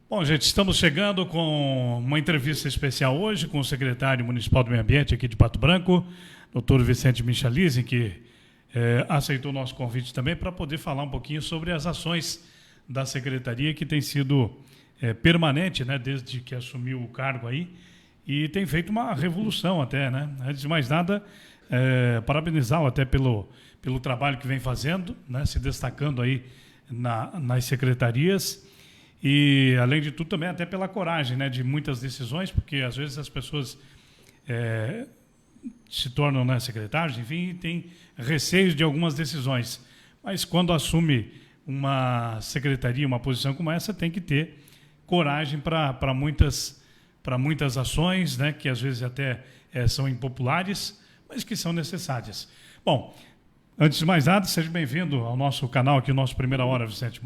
Bom, gente, estamos chegando com uma entrevista especial hoje com o secretário municipal do Meio Ambiente aqui de Pato Branco, doutor Vicente Michalizzi, que aceitou o nosso convite também para poder falar um pouquinho sobre as ações da secretaria que tem sido permanente, né, desde que assumiu o cargo aí, e tem feito uma revolução até, né? Antes de mais nada, parabenizá-lo até pelo trabalho que vem fazendo, né, se destacando aí nas secretarias. E, além de tudo, também até pela coragem, né, de muitas decisões, porque às vezes as pessoas se tornam, né, secretários, enfim, e têm receios de algumas decisões. Mas quando assume uma secretaria, uma posição como essa, tem que ter coragem para muitas ações, né, que às vezes até são impopulares, mas que são necessárias. Bom, antes de mais nada, seja bem-vindo ao nosso canal aqui, o nosso Primeira Hora, Vicente.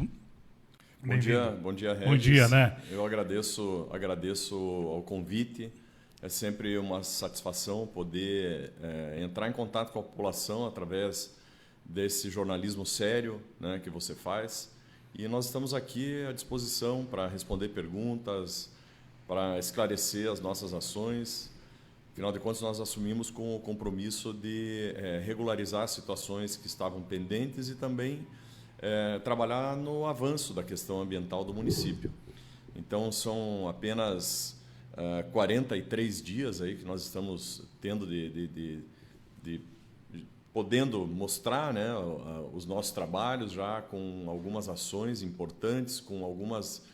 Bom dia, Regis. Bom dia, né? Eu agradeço ao convite. É sempre uma satisfação poder entrar em contato com a população através desse jornalismo sério, né, que você faz. E nós estamos aqui à disposição para responder perguntas, para esclarecer as nossas ações. Afinal de contas, nós assumimos com o compromisso de regularizar situações que estavam pendentes e também trabalhar no avanço da questão ambiental do município. Então, são apenas 43 dias aí que nós estamos tendo podendo mostrar, né, os nossos trabalhos já com algumas ações importantes, com algumas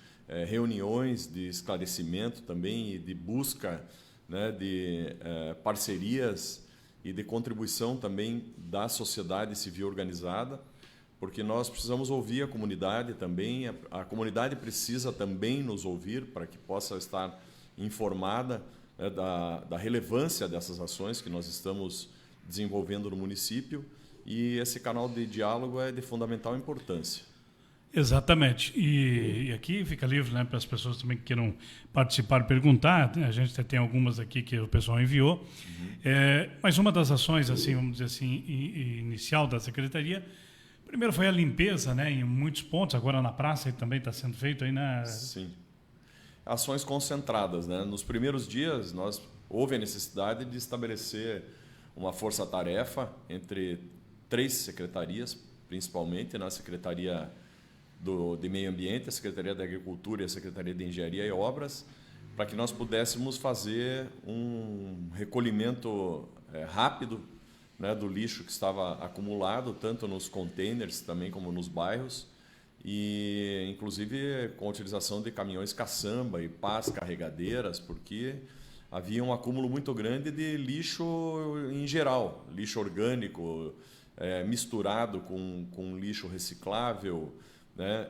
reuniões de esclarecimento também e de busca, né, de parcerias e de contribuição também da sociedade civil organizada, porque nós precisamos ouvir a comunidade também, a comunidade precisa também nos ouvir para que possa estar informada, né, da relevância dessas ações que nós estamos desenvolvendo no município, e esse canal de diálogo é de fundamental importância. Exatamente. E aqui fica livre, né, para as pessoas também que queiram participar, perguntar. A gente tem algumas aqui que o pessoal enviou. Mas uma das ações, assim, vamos dizer assim, inicial da secretaria, primeiro foi a limpeza, né, em muitos pontos, agora na praça também está sendo feito aí, né? Sim. Ações concentradas, né? Nos primeiros dias houve a necessidade de estabelecer uma força-tarefa entre 3 secretarias, principalmente na Secretaria de Meio Ambiente, a Secretaria da Agricultura e a Secretaria de Engenharia e Obras, para que nós pudéssemos fazer um recolhimento rápido, né, do lixo que estava acumulado, tanto nos containers também como nos bairros, e inclusive com a utilização de caminhões caçamba e pás carregadeiras, porque havia um acúmulo muito grande de lixo em geral, lixo orgânico misturado com lixo reciclável, né,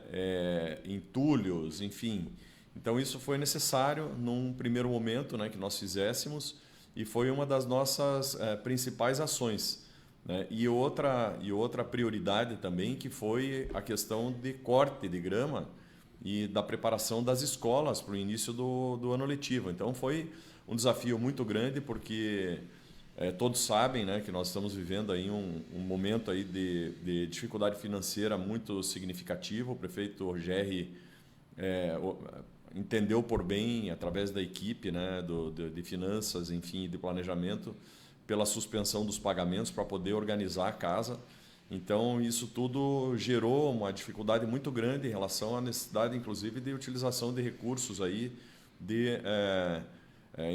entulhos, enfim. Então isso foi necessário num primeiro momento, né, que nós fizéssemos, e foi uma das nossas principais ações, né? E outra prioridade também, que foi a questão de corte de grama e da preparação das escolas para o início do ano letivo. Então foi um desafio muito grande, porque todos sabem, né, que nós estamos vivendo aí um momento aí de dificuldade financeira muito significativo. O prefeito Gerri entendeu por bem, através da equipe, né, de finanças, enfim, de planejamento, pela suspensão dos pagamentos para poder organizar a casa. Então, isso tudo gerou uma dificuldade muito grande em relação à necessidade, inclusive, de utilização de recursos aí de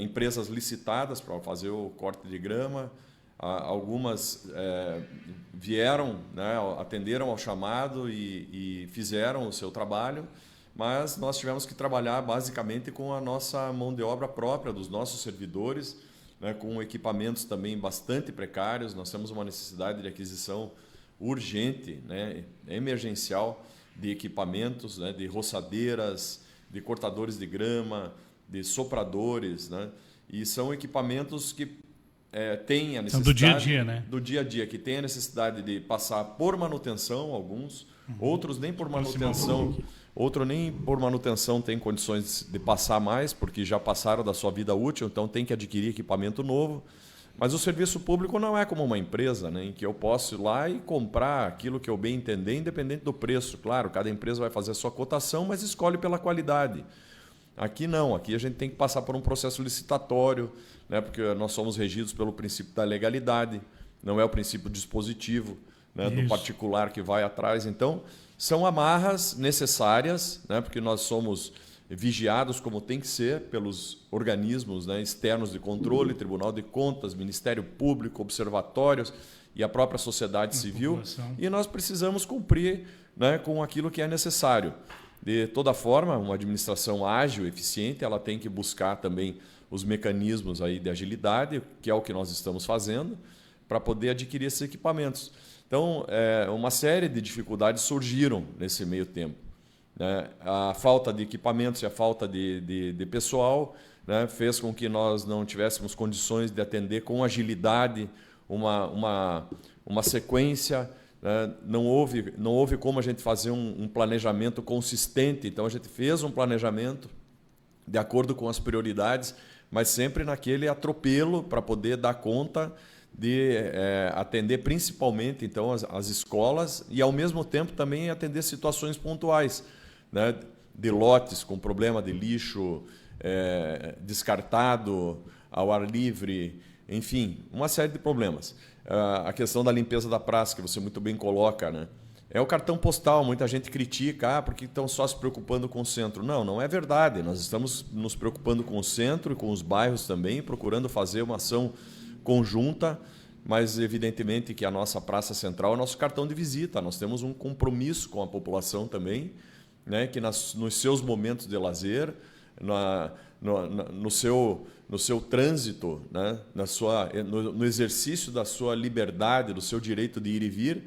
empresas licitadas para fazer o corte de grama. Algumas vieram, né, atenderam ao chamado e fizeram o seu trabalho, mas nós tivemos que trabalhar basicamente com a nossa mão de obra própria, dos nossos servidores, né, com equipamentos também bastante precários. Nós temos uma necessidade de aquisição urgente, né, emergencial, de equipamentos, né, de roçadeiras, de cortadores de grama, de sopradores, né, e são equipamentos que têm a necessidade... São do dia a dia, né? Do dia a dia, que tem a necessidade de passar por manutenção, alguns, outros nem por manutenção... Outro nem por manutenção tem condições de passar mais, porque já passaram da sua vida útil, então tem que adquirir equipamento novo. Mas o serviço público não é como uma empresa, né, em que eu posso ir lá e comprar aquilo que eu bem entender, independente do preço. Claro, cada empresa vai fazer a sua cotação, mas escolhe pela qualidade. Aqui não, aqui a gente tem que passar por um processo licitatório, né, porque nós somos regidos pelo princípio da legalidade, não é o princípio dispositivo, né, do particular que vai atrás. Então, são amarras necessárias, né, porque nós somos vigiados como tem que ser pelos organismos, né, externos de controle, Tribunal de Contas, Ministério Público, observatórios e a própria sociedade civil, e nós precisamos cumprir, né, com aquilo que é necessário. De toda forma, uma administração ágil, eficiente, ela tem que buscar também os mecanismos aí de agilidade, que é o que nós estamos fazendo, para poder adquirir esses equipamentos. Então, uma série de dificuldades surgiram nesse meio tempo, né? A falta de equipamentos e a falta de pessoal, né, fez com que nós não tivéssemos condições de atender com agilidade uma sequência. Não houve como a gente fazer um planejamento consistente. Então, a gente fez um planejamento de acordo com as prioridades, mas sempre naquele atropelo para poder dar conta de atender principalmente então, as escolas e, ao mesmo tempo, também atender situações pontuais, né, de lotes com problema de lixo descartado, ao ar livre, enfim, uma série de problemas. A questão da limpeza da praça, que você muito bem coloca, né? É o cartão postal, muita gente critica, porque estão só se preocupando com o centro. Não, não é verdade. Nós estamos nos preocupando com o centro e com os bairros também, procurando fazer uma ação conjunta, mas evidentemente que a nossa praça central é o nosso cartão de visita. Nós temos um compromisso com a população também, né, que nos seus momentos de lazer, no seu trânsito, né, no exercício da sua liberdade, do seu direito de ir e vir,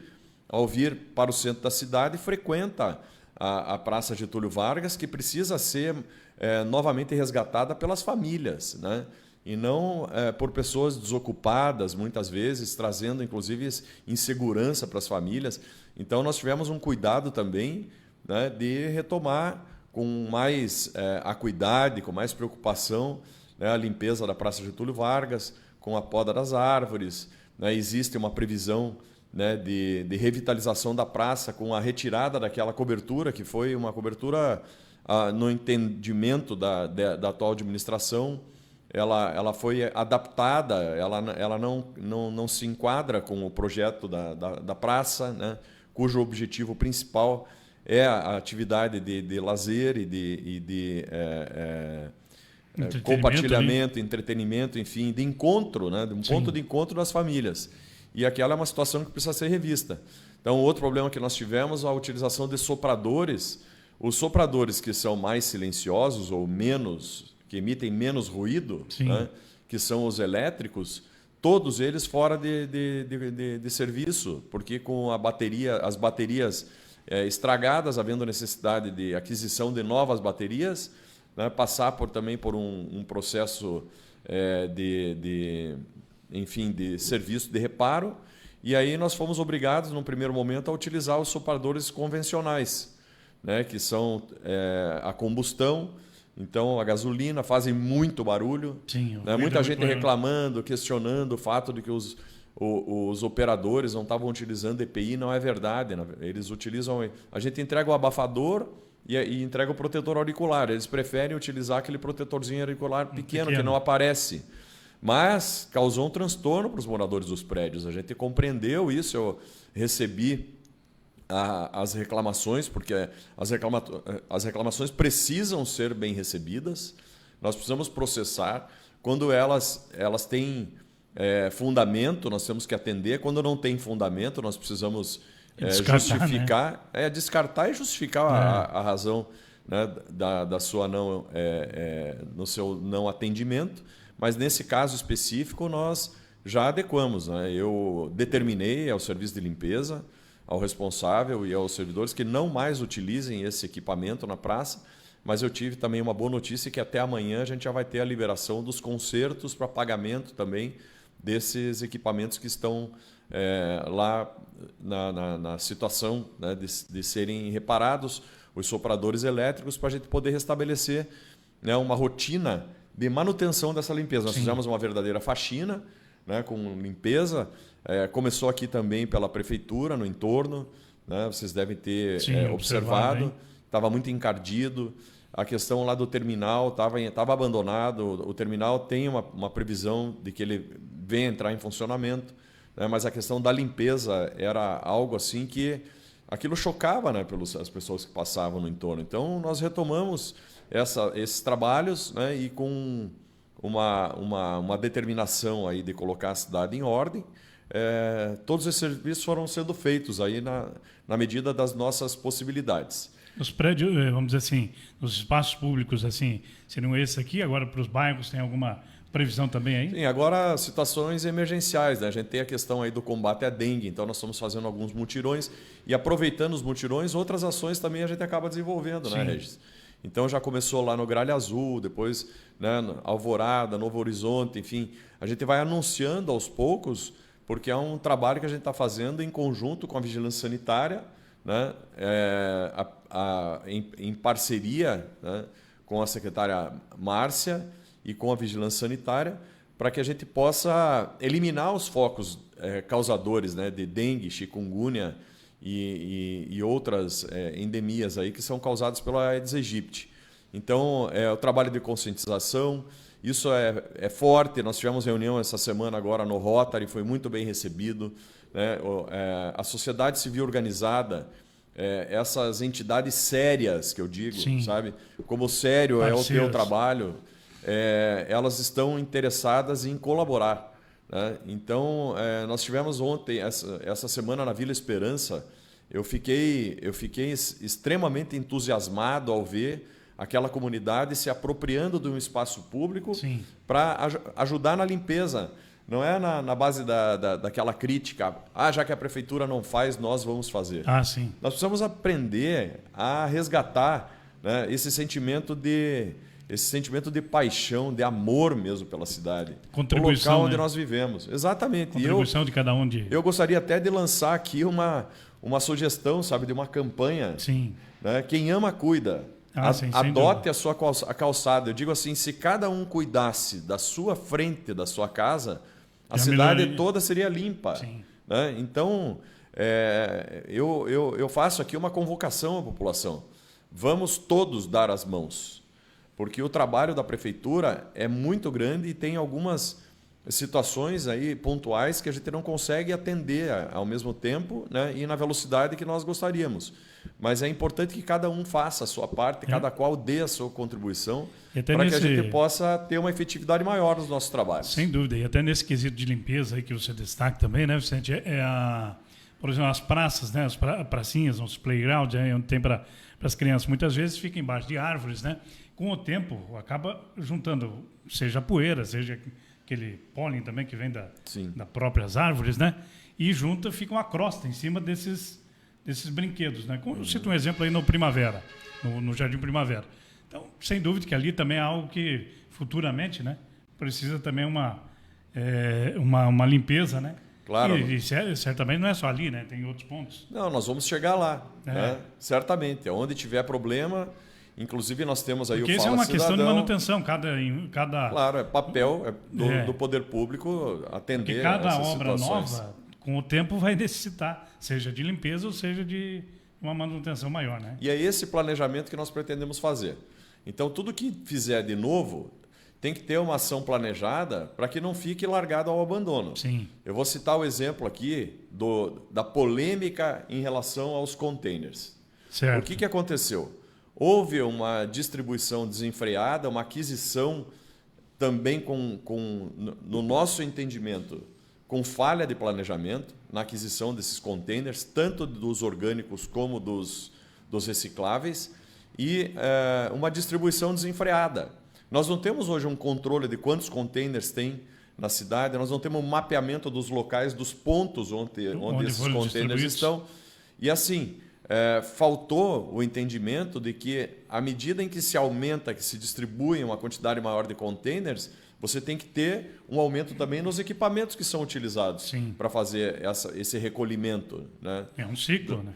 ao vir para o centro da cidade, frequenta a Praça Getúlio Vargas, que precisa ser novamente resgatada pelas famílias, né, e não por pessoas desocupadas, muitas vezes, trazendo inclusive insegurança para as famílias. Então, nós tivemos um cuidado também, né, de retomar com mais acuidade, com mais preocupação, né, a limpeza da Praça Getúlio Vargas, com a poda das árvores, né, existe uma previsão, né, de revitalização da praça com a retirada daquela cobertura, que foi uma cobertura, no entendimento da atual administração, ela foi adaptada, ela não se enquadra com o projeto da praça, né, cujo objetivo principal é a atividade de lazer e de compartilhamento, entretenimento, enfim, de encontro, né, de um ponto de encontro das famílias. E aquela é uma situação que precisa ser revista. Então, outro problema que nós tivemos é a utilização de sopradores. Os sopradores que são mais silenciosos ou que emitem menos ruído, né, que são os elétricos, todos eles fora de serviço, porque com as baterias estragadas, havendo necessidade de aquisição de novas baterias, né, passar também por um processo enfim, de serviço de reparo, e aí nós fomos obrigados, num primeiro momento, a utilizar os sopradores convencionais, né, que são a combustão, então a gasolina, fazem muito barulho. Sim, né, muita gente reclamando, questionando o fato de que os operadores não estavam utilizando EPI, não é verdade. Eles utilizam... A gente entrega o abafador e entrega o protetor auricular. Eles preferem utilizar aquele protetorzinho auricular pequeno, que não aparece. Mas causou um transtorno para os moradores dos prédios. A gente compreendeu isso, eu recebi as reclamações, porque as reclamações precisam ser bem recebidas, nós precisamos processar. Quando elas têm fundamento, nós temos que atender. Quando não tem fundamento, nós precisamos justificar, né? Descartar e justificar a razão, né, da sua no seu não atendimento. Mas, nesse caso específico, nós já adequamos, né? Eu determinei ao serviço de limpeza, ao responsável e aos servidores que não mais utilizem esse equipamento na praça, mas eu tive também uma boa notícia que até amanhã a gente já vai ter a liberação dos consertos para pagamento também desses equipamentos que estão lá na situação, né, de serem reparados, os sopradores elétricos, para a gente poder restabelecer, né, uma rotina de manutenção dessa limpeza. Nós fizemos uma verdadeira faxina, né, com limpeza. Começou aqui também pela prefeitura, no entorno, né, vocês devem ter observado. Estava muito encardido. a questão lá do terminal estava abandonado. O terminal tem uma previsão de que ele venha entrar em funcionamento, né? Mas a questão da limpeza era algo assim que aquilo chocava, né, as pessoas que passavam no entorno. Então, nós retomamos esses trabalhos, né, e com uma determinação aí de colocar a cidade em ordem. Todos esses serviços foram sendo feitos aí na medida das nossas possibilidades. Os prédios, vamos dizer assim, os espaços públicos, assim, seriam esses aqui? Agora, para os bairros, tem alguma previsão também aí? Sim, agora situações emergenciais, né? A gente tem a questão aí do combate à dengue, então nós estamos fazendo alguns mutirões e aproveitando os mutirões, outras ações também a gente acaba desenvolvendo, né, Regis? Então já começou lá no Gralha Azul, depois, né, Alvorada, Novo Horizonte, enfim, a gente vai anunciando aos poucos, porque é um trabalho que a gente está fazendo em conjunto com a Vigilância Sanitária, né, em parceria, né, com a secretária Márcia e com a Vigilância Sanitária, para que a gente possa eliminar os focos causadores, né, de dengue, chikungunya e outras endemias aí que são causadas pela Aedes aegypti. Então, o trabalho de conscientização, isso é forte. Nós tivemos reunião essa semana agora no Rotary, foi muito bem recebido, né? A sociedade civil organizada, essas entidades sérias que eu digo, Sim. sabe? Como sério é o teu trabalho, elas estão interessadas em colaborar, né? Então, nós tivemos ontem, essa semana na Vila Esperança, eu fiquei extremamente entusiasmado ao ver aquela comunidade se apropriando de um espaço público para ajudar na limpeza. Não é na base daquela crítica, já que a prefeitura não faz, nós vamos fazer. Sim. Nós precisamos aprender a resgatar, né, esse sentimento de paixão, de amor mesmo pela cidade. Contribuição, o local onde, né, nós vivemos. Exatamente. Contribuição de cada um. Eu gostaria até de lançar aqui uma sugestão, sabe, de uma campanha. Sim. Né? Quem ama, cuida. Adote a calçada. Eu digo assim, se cada um cuidasse da sua frente, da sua casa, a cidade toda seria limpa. Sim. Né? Então, eu faço aqui uma convocação à população. Vamos todos dar as mãos, porque o trabalho da prefeitura é muito grande e tem algumas situações aí pontuais que a gente não consegue atender ao mesmo tempo, né, e na velocidade que nós gostaríamos. Mas é importante que cada um faça a sua parte, cada qual dê a sua contribuição, para que a gente possa ter uma efetividade maior nos nossos trabalhos. Sem dúvida. E até nesse quesito de limpeza aí que você destaca também, né, Vicente? Por exemplo, as praças, né, as pracinhas, os playgrounds, onde tem para as crianças, muitas vezes fica embaixo de árvores, né? Com o tempo, acaba juntando, seja poeira, seja aquele pólen também que vem das próprias árvores, né? E junta, fica uma crosta em cima desses brinquedos, né? Eu cito um exemplo aí no Primavera, no Jardim Primavera. Então, sem dúvida que ali também é algo que futuramente, né, precisa também uma limpeza, né? Claro. E certamente não é só ali, né? Tem outros pontos. Não, nós vamos chegar lá, né? Certamente. Onde tiver problema, inclusive nós temos aí. Porque o Fala isso é uma Cidadão. Questão de manutenção, cada... Claro, é papel do poder público atender. Porque cada essas obra situações nova, com o tempo, vai necessitar, seja de limpeza ou seja de uma manutenção maior, né? E é esse planejamento que nós pretendemos fazer. Então, tudo que fizer de novo tem que ter uma ação planejada para que não fique largado ao abandono. Sim. Eu vou citar o exemplo aqui da polêmica em relação aos containers. Certo. O que aconteceu? Houve uma distribuição desenfreada, uma aquisição também no nosso entendimento, com falha de planejamento na aquisição desses containers, tanto dos orgânicos como dos recicláveis, e uma distribuição desenfreada. Nós não temos hoje um controle de quantos containers tem na cidade, nós não temos um mapeamento dos locais, dos pontos onde esses containers estão. E assim, faltou o entendimento de que, à medida em que se aumenta, que se distribui uma quantidade maior de containers, você tem que ter um aumento também nos equipamentos que são utilizados para fazer esse recolhimento. Né? É um ciclo, né?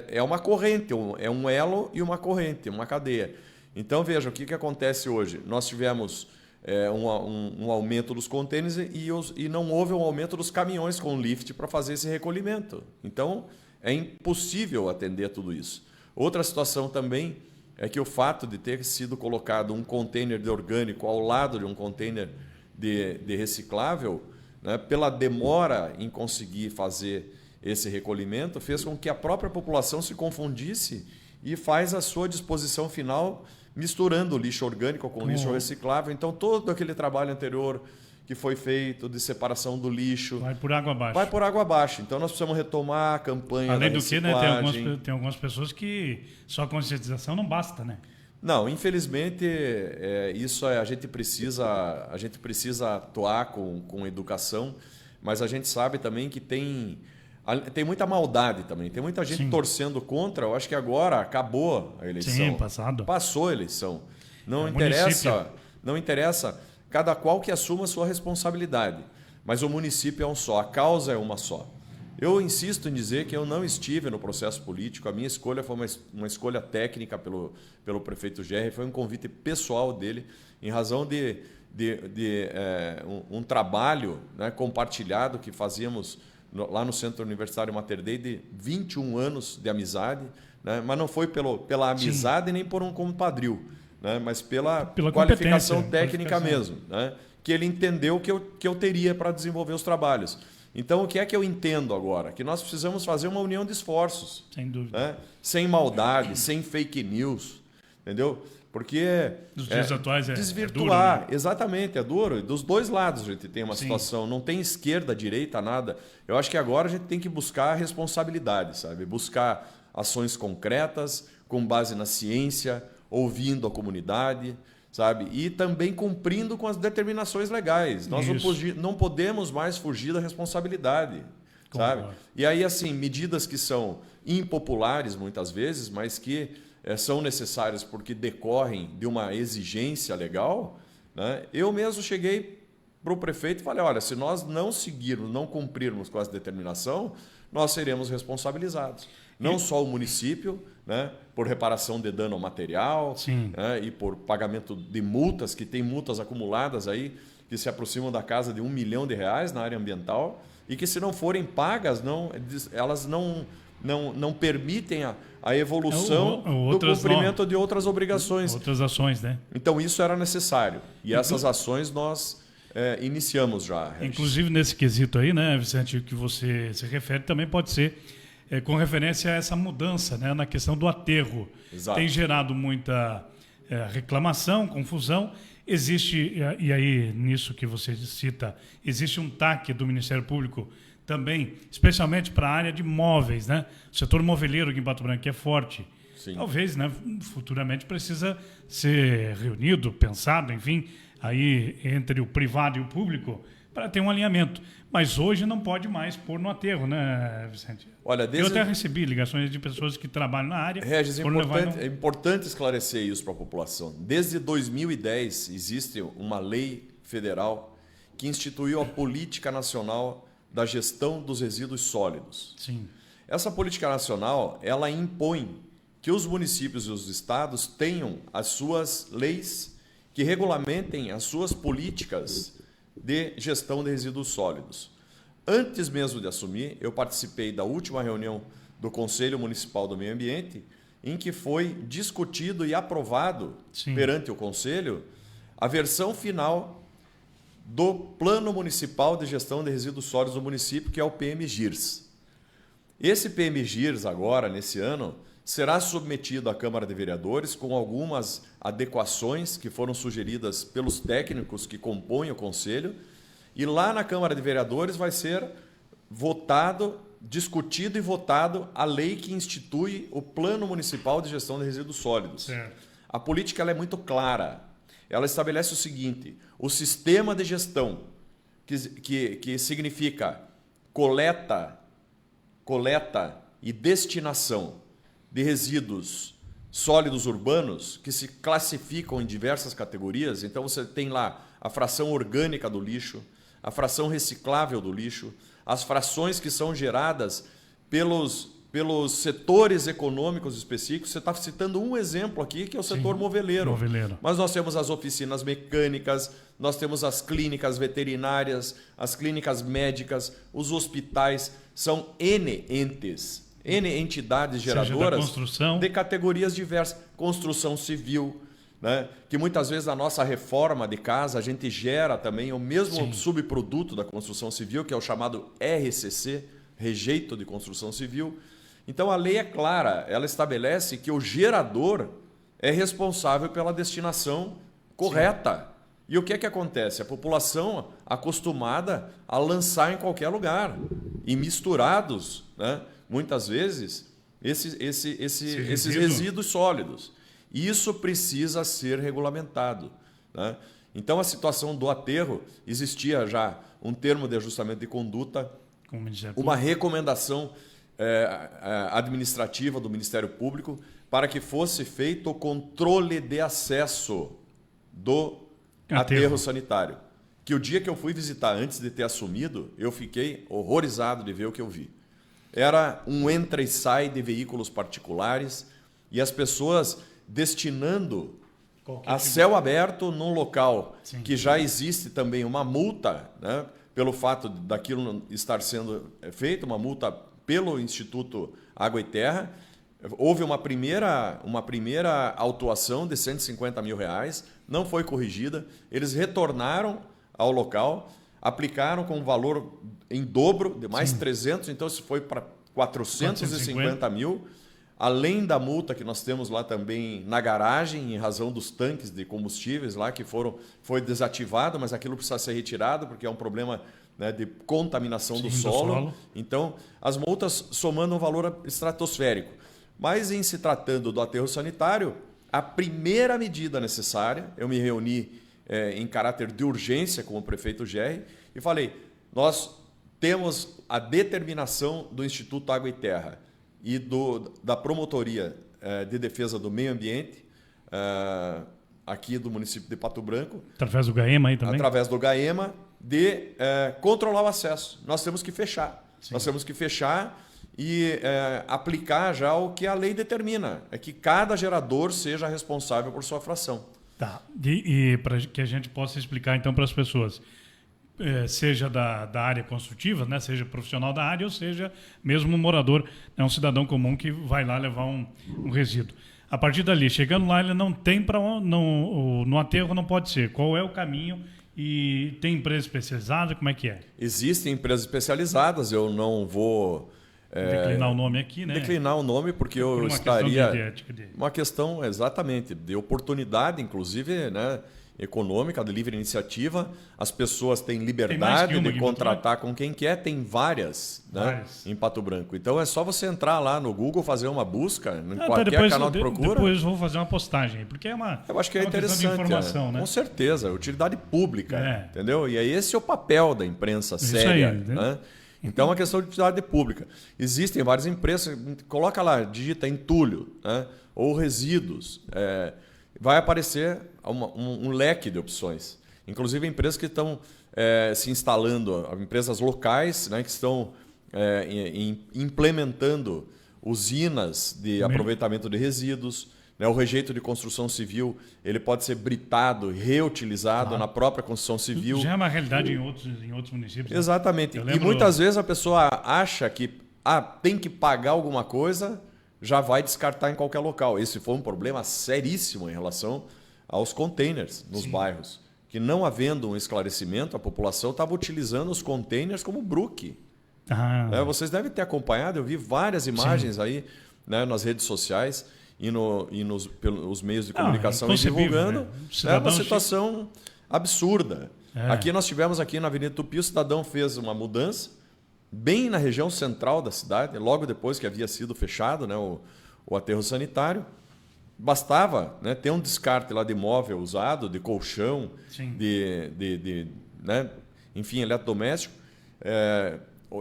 É uma corrente, é um elo e uma corrente, uma cadeia. Então, veja, o que acontece hoje? Nós tivemos um aumento dos contêineres e não houve um aumento dos caminhões com lift para fazer esse recolhimento. Então, é impossível atender tudo isso. Outra situação também é que o fato de ter sido colocado um container de orgânico ao lado de um container de reciclável, né, pela demora em conseguir fazer esse recolhimento, fez com que a própria população se confundisse e faz a sua disposição final misturando o lixo orgânico com o lixo reciclável. Então, todo aquele trabalho anterior que foi feito de separação do lixo vai por água abaixo. Vai por água abaixo. Então, nós precisamos retomar a campanha Além da do que, reciclagem. né, tem algumas pessoas que só a conscientização não basta, né? Não, infelizmente, isso a gente precisa atuar com educação, mas a gente sabe também que tem muita maldade também, tem muita gente torcendo contra. Eu acho que agora acabou a eleição. Sim, passado. Passou a eleição. Não interessa, cada qual que assuma a sua responsabilidade, mas o município é um só, a causa é uma só. Eu insisto em dizer que eu não estive no processo político, a minha escolha foi uma escolha técnica pelo prefeito Gerri, foi um convite pessoal dele, em razão de um trabalho, né, compartilhado que fazíamos lá no Centro Universitário Mater Dei de 21 anos de amizade, né, mas não foi pela amizade nem por um compadrio, né, mas pela qualificação técnica mesmo, né, que ele entendeu que eu teria para desenvolver os trabalhos. Então, o que é que eu entendo agora? Que nós precisamos fazer uma união de esforços. Sem dúvida. Né? Sem maldade, sem fake news. Entendeu? Porque nos dias atuais desvirtuar. É duro, né? Exatamente, é duro. E dos dois lados a gente tem uma situação. Não tem esquerda, direita, nada. Eu acho que agora a gente tem que buscar a responsabilidade, sabe? Buscar ações concretas, com base na ciência, ouvindo a comunidade, sabe? E também cumprindo com as determinações legais. Nós não podemos mais fugir da responsabilidade, sabe? E aí, assim, medidas que são impopulares muitas vezes, mas que são necessárias porque decorrem de uma exigência legal, né? Eu mesmo cheguei para o prefeito e falei, olha, se nós não seguirmos, não cumprirmos com essa determinação, nós seremos responsabilizados. Não só o município, né, por reparação de dano ao material, né, e por pagamento de multas, que tem multas acumuladas aí que se aproximam da casa de R$1 milhão na área ambiental e que, se não forem pagas, elas não permitem a evolução do cumprimento de outras obrigações. Outras ações, né? Então, isso era necessário. E essas ações nós iniciamos já. Regis. Inclusive, nesse quesito aí, né, Vicente, que você se refere, também pode ser com referência a essa mudança, né, na questão do aterro. Exato. Tem gerado muita reclamação, confusão. Existe, e aí nisso que você cita, existe um TAC do Ministério Público também, especialmente para a área de móveis, né? O setor moveleiro aqui em Pato Branco é forte. Sim. Talvez, né, futuramente precisa ser reunido, pensado, enfim, aí entre o privado e o público, para ter um alinhamento. Mas hoje não pode mais pôr no aterro, né, Vicente? Olha, eu até recebi ligações de pessoas que trabalham na área. Regis, é importante esclarecer isso para a população. Desde 2010 existe uma lei federal que instituiu a Política Nacional da Gestão dos Resíduos Sólidos. Sim. Essa política nacional, ela impõe que os municípios e os estados tenham as suas leis que regulamentem as suas políticas de gestão de resíduos sólidos. Antes mesmo de assumir, eu participei da última reunião do Conselho Municipal do Meio Ambiente, em que foi discutido e aprovado perante o Conselho a versão final do Plano Municipal de Gestão de Resíduos Sólidos do município, que é o PMGIRS. Esse PMGIRS agora, nesse ano, será submetido à Câmara de Vereadores com algumas adequações que foram sugeridas pelos técnicos que compõem o Conselho, e lá na Câmara de Vereadores vai ser discutido e votado a lei que institui o Plano Municipal de Gestão de Resíduos Sólidos. Certo. A política ela é muito clara. Ela estabelece o seguinte: o sistema de gestão, que significa coleta e destinação de resíduos sólidos urbanos, que se classificam em diversas categorias. Então, você tem lá a fração orgânica do lixo, a fração reciclável do lixo, as frações que são geradas pelos setores econômicos específicos. Você está citando um exemplo aqui, que é o setor moveleiro. Mas nós temos as oficinas mecânicas, nós temos as clínicas veterinárias, as clínicas médicas, os hospitais. São N entes, N entidades geradoras de categorias diversas. construção civil, né? Que muitas vezes na nossa reforma de casa a gente gera também o mesmo subproduto da construção civil, que é o chamado RCC, Rejeito de Construção Civil. Então a lei é clara, ela estabelece que o gerador é responsável pela destinação correta. E o que é que acontece? A população acostumada a lançar em qualquer lugar e misturados, né? Muitas vezes, esses resíduos sólidos. Isso precisa ser regulamentado, né? Então, a situação do aterro, existia já um termo de ajustamento de conduta, uma recomendação administrativa do Ministério Público para que fosse feito o controle de acesso do aterro sanitário. Que o dia que eu fui visitar, antes de ter assumido, eu fiquei horrorizado de ver o que eu vi. Era um entra e sai de veículos particulares e as pessoas destinando a céu aberto num local que já existe também uma multa, né, pelo fato daquilo estar sendo feito, uma multa pelo Instituto Água e Terra. Houve uma primeira autuação de R$150 mil, não foi corrigida. Eles retornaram ao local, aplicaram com um valor em dobro, de mais 300, então isso foi para 450 mil, além da multa que nós temos lá também na garagem, em razão dos tanques de combustíveis lá que foi desativado, mas aquilo precisa ser retirado porque é um problema, né, de contaminação do solo. Então, as multas somando um valor estratosférico. Mas em se tratando do aterro sanitário, a primeira medida necessária, eu me reuni em caráter de urgência com o prefeito Gerri e falei, nós temos a determinação do Instituto Água e Terra e da Promotoria de Defesa do Meio Ambiente, aqui do município de Pato Branco. Através do GAEMA aí também? Através do GAEMA, de controlar o acesso. Nós temos que fechar. Nós temos que fechar e aplicar já o que a lei determina, é que cada gerador seja responsável por sua fração. Tá. E para que a gente possa explicar então para as pessoas, seja da área construtiva, né, seja profissional da área, ou seja mesmo um morador, um cidadão comum que vai lá levar um resíduo. A partir dali, chegando lá, ele não tem no aterro não pode ser. Qual é o caminho? E tem empresa especializada? Como é que é? Existem empresas especializadas, eu não vou declinar o nome aqui, né? Declinar o nome porque eu estaria... Uma questão, exatamente, de oportunidade, inclusive, né, econômica, de livre iniciativa. As pessoas têm liberdade de contratar com quem quer. Tem várias, né, em Pato Branco. Então é só você entrar lá no Google, fazer uma busca, em qualquer canal de procura. Depois eu vou fazer uma postagem, porque eu acho que é interessante, de informação, né? Com certeza, utilidade pública, entendeu? E aí esse é o papel da imprensa séria, né? Então, é uma questão de utilidade pública. Existem várias empresas, coloca lá, digita entulho, né, ou resíduos, vai aparecer um leque de opções. Inclusive, empresas que estão se instalando, empresas locais, né, que estão implementando usinas de aproveitamento de resíduos. O rejeito de construção civil, ele pode ser britado, reutilizado na própria construção civil. Já é uma realidade em outros municípios. Exatamente. E muitas vezes a pessoa acha que tem que pagar alguma coisa, já vai descartar em qualquer local. Esse foi um problema seríssimo em relação aos containers nos bairros, que não havendo um esclarecimento, a população estava utilizando os containers como bruque. Vocês devem ter acompanhado, eu vi várias imagens aí, né, nas redes sociais e nos meios de comunicação divulgando, né? Uma situação absurda. Aqui nós tivemos aqui na Avenida Tupi, o cidadão fez uma mudança bem na região central da cidade, logo depois que havia sido fechado, né, o aterro sanitário. Bastava, né, ter um descarte lá de móvel usado, de colchão, né, enfim, eletrodoméstico,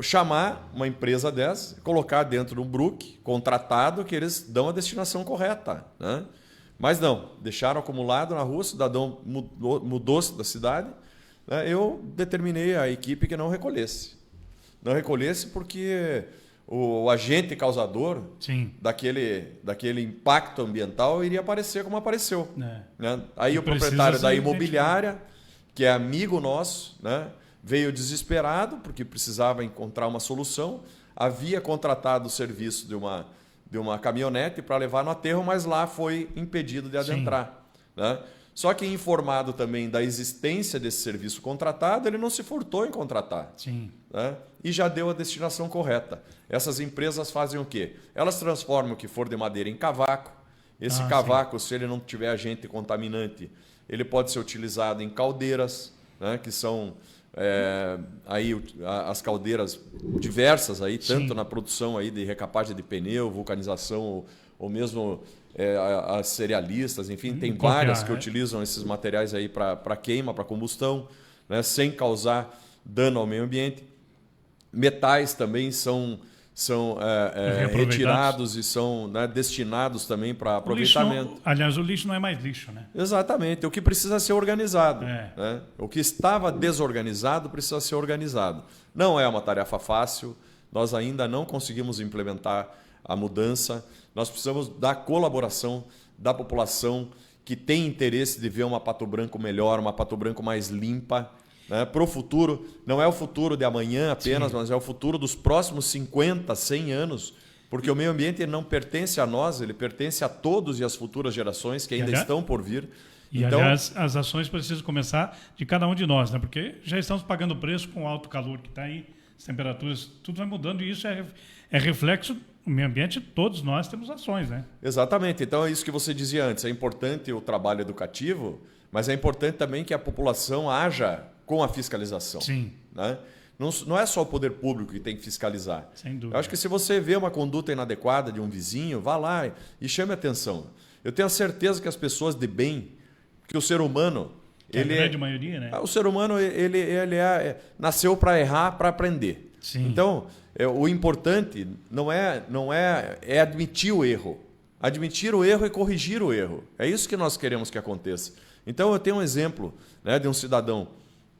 chamar uma empresa dessa, colocar dentro de um bruque contratado que eles dão a destinação correta, né? Mas não, deixaram acumulado na rua, o cidadão mudou-se da cidade, né? Eu determinei a equipe que não recolhesse. Não recolhesse porque o agente causador daquele impacto ambiental iria aparecer como apareceu. Né? Aí o proprietário da imobiliária, que é amigo nosso, né, veio desesperado porque precisava encontrar uma solução, havia contratado o serviço caminhonete para levar no aterro, mas lá foi impedido de adentrar. Né? Só que informado também da existência desse serviço contratado, ele não se furtou em contratar. Sim. Né? E já deu a destinação correta. Essas empresas fazem o quê? Elas transformam o que for de madeira em cavaco. Esse cavaco, se ele não tiver agente contaminante, ele pode ser utilizado em caldeiras, né? Que são aí as caldeiras diversas, aí, tanto na produção aí de recapagem de pneu, vulcanização, ou mesmo as cerealistas, enfim, tem várias que utilizam esses materiais aí para queima, para combustão, né? Sem causar dano ao meio ambiente. Metais também são retirados e são, né, destinados também para aproveitamento. Aliás, o lixo não é mais lixo, né? Exatamente. O que precisa ser organizado. Né? O que estava desorganizado precisa ser organizado. Não é uma tarefa fácil. Nós ainda não conseguimos implementar a mudança. Nós precisamos da colaboração da população que tem interesse de ver uma Pato Branco melhor, uma Pato Branco mais limpa. Né, para o futuro, não é o futuro de amanhã apenas, mas é o futuro dos próximos 50, 100 anos, porque o meio ambiente não pertence a nós, ele pertence a todos e às futuras gerações que ainda estão por vir. E, então, aliás, as ações precisam começar de cada um de nós, né? Porque já estamos pagando preço com o alto calor que está aí, as temperaturas, tudo vai mudando e isso é reflexo do meio ambiente, todos nós temos ações, né? Exatamente, então é isso que você dizia antes, é importante o trabalho educativo, mas é importante também que a população haja com a fiscalização. Sim. Né? Não é só o poder público que tem que fiscalizar. Sem dúvida. Eu acho que se você vê uma conduta inadequada de um vizinho, vá lá e chame atenção. Eu tenho a certeza que as pessoas de bem, que o ser humano... A grande maioria, né? O ser humano ele nasceu para errar, para aprender. Sim. Então, o importante não é admitir o erro. Admitir o erro e corrigir o erro. É isso que nós queremos que aconteça. Então, eu tenho um exemplo, né, de um cidadão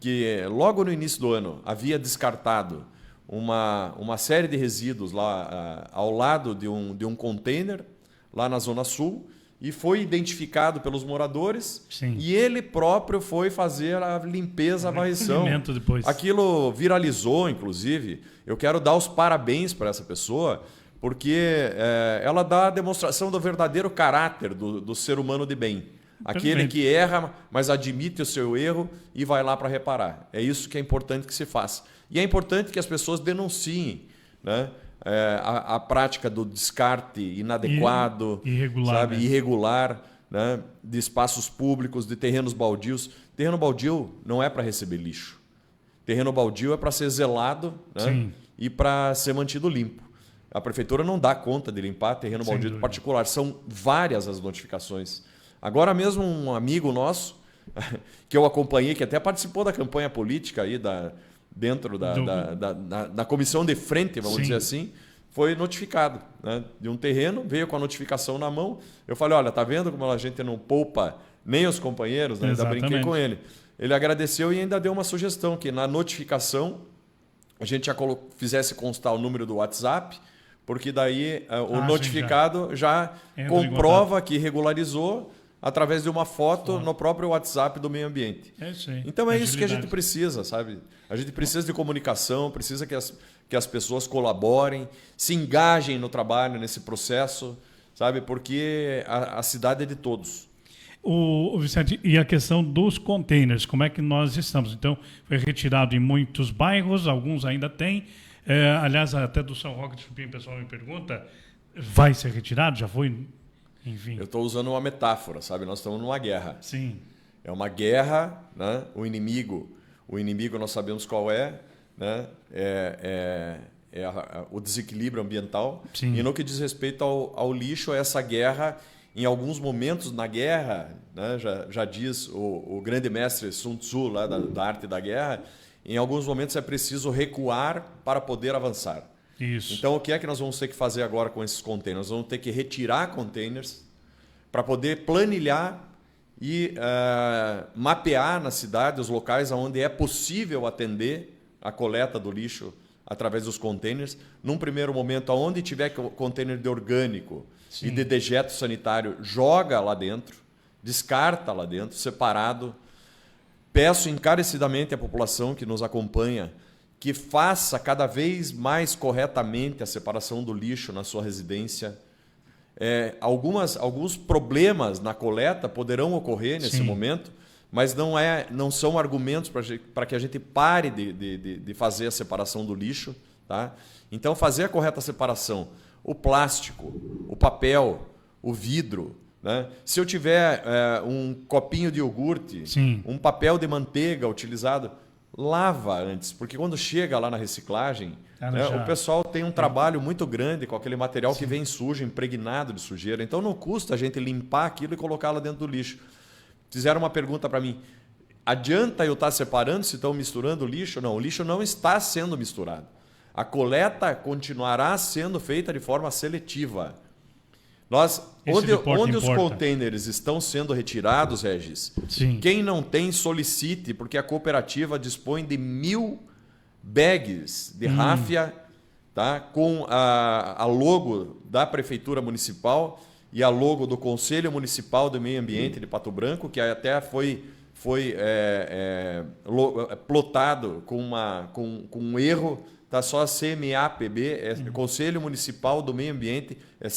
que logo no início do ano havia descartado uma série de resíduos lá ao lado de um container, lá na Zona Sul, e foi identificado pelos moradores. Sim. E ele próprio foi fazer a limpeza, a varrição. Depois. Aquilo viralizou, inclusive. Eu quero dar os parabéns para essa pessoa, porque ela dá a demonstração do verdadeiro caráter do ser humano de bem. Aquele que erra, mas admite o seu erro e vai lá para reparar. É isso que é importante que se faça. E é importante que as pessoas denunciem, né, a prática do descarte inadequado, irregular, né, de espaços públicos, de terrenos baldios. Terreno baldio não é para receber lixo. Terreno baldio é para ser zelado, né, e para ser mantido limpo. A prefeitura não dá conta de limpar terreno baldio particular. São várias as notificações. Agora mesmo um amigo nosso, que eu acompanhei, que até participou da campanha política aí dentro da comissão de frente, vamos dizer assim, foi notificado, né, de um terreno, veio com a notificação na mão. Eu falei, olha, tá vendo como a gente não poupa nem os companheiros? Né? Ainda brinquei com ele. Ele agradeceu e ainda deu uma sugestão, que na notificação a gente já fizesse constar o número do WhatsApp, porque daí o notificado já comprova que regularizou através de uma foto no próprio WhatsApp do meio ambiente. Então é isso que a gente precisa, sabe? A gente precisa de comunicação, precisa que as pessoas colaborem, se engajem no trabalho, nesse processo, sabe? Porque a cidade é de todos. Vicente, e a questão dos containers, como é que nós estamos? Então, foi retirado em muitos bairros, alguns ainda têm. Aliás, até do São Roque de Chupim, o pessoal me pergunta, vai ser retirado? Já foi... Enfim. Eu estou usando uma metáfora, sabe? Nós estamos numa guerra. Sim. É uma guerra, né? O inimigo nós sabemos qual é, né? O desequilíbrio ambiental. Sim. E no que diz respeito ao lixo, essa guerra, em alguns momentos na guerra, né? já diz o grande mestre Sun Tzu, lá da arte da guerra, em alguns momentos é preciso recuar para poder avançar. Isso. Então, o que é que nós vamos ter que fazer agora com esses containers? Nós vamos ter que retirar containers para poder planilhar e mapear na cidade os locais onde é possível atender a coleta do lixo através dos containers. Num primeiro momento, onde tiver container de orgânico e de dejeto sanitário, joga lá dentro, descarta lá dentro, separado. Peço encarecidamente à população que nos acompanha que faça cada vez mais corretamente a separação do lixo na sua residência, alguns problemas na coleta poderão ocorrer nesse momento, mas não são argumentos para que a gente pare de fazer a separação do lixo. Tá? Então, fazer a correta separação, o plástico, o papel, o vidro. Né? Se eu tiver um copinho de iogurte, um papel de manteiga utilizado, lava antes, porque quando chega lá na reciclagem, o pessoal tem um trabalho muito grande com aquele material que vem sujo, impregnado de sujeira. Então não custa a gente limpar aquilo e colocá-lo dentro do lixo. Fizeram uma pergunta para mim: adianta eu estar separando se estão misturando o lixo? Não, o lixo não está sendo misturado. A coleta continuará sendo feita de forma seletiva. Onde os containers estão sendo retirados, Regis, quem não tem, solicite, porque a cooperativa dispõe de 1.000 bags de ráfia, tá? Com a logo da Prefeitura Municipal e a logo do Conselho Municipal do Meio Ambiente de Pato Branco, que até foi plotado com um erro. Está só CMAPB, Conselho Municipal do Meio Ambiente, é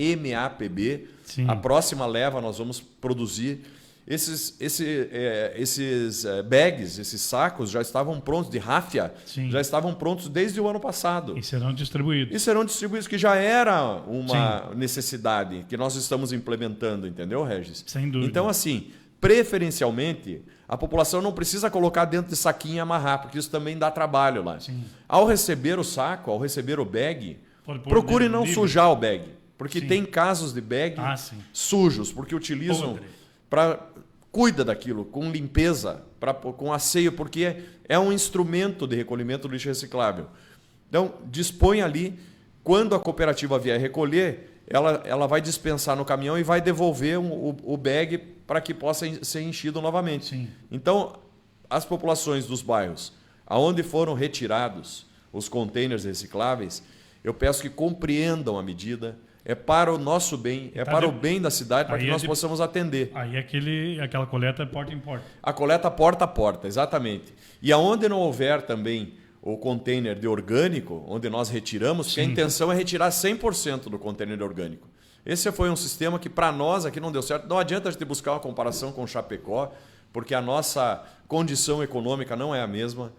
CMMAPB. A próxima leva nós vamos produzir. Esses bags, esses sacos já estavam prontos, de ráfia, já estavam prontos desde o ano passado. E serão distribuídos. Que já era uma necessidade que nós estamos implementando, entendeu, Regis? Sem dúvida. Então, assim, preferencialmente, a população não precisa colocar dentro de saquinho e amarrar, porque isso também dá trabalho lá. Ao receber o saco, ao receber o bag, procure não sujar o bag, porque tem casos de bag sujos, porque utilizam cuida daquilo com limpeza, com asseio, porque é um instrumento de recolhimento do lixo reciclável. Então, dispõe ali, quando a cooperativa vier recolher, ela vai dispensar no caminhão e vai devolver o bag para que possa ser enchido novamente. Então, as populações dos bairros aonde foram retirados os containers recicláveis, eu peço que compreendam a medida. É para o nosso bem, para o bem da cidade, para que nós possamos atender. Aí aquela coleta porta em porta. A coleta porta a porta, exatamente. E aonde não houver também o container de orgânico, onde nós retiramos, porque a intenção é retirar 100% do container de orgânico. Esse foi um sistema que para nós aqui não deu certo. Não adianta a gente buscar uma comparação com Chapecó, porque a nossa condição econômica não é a mesma.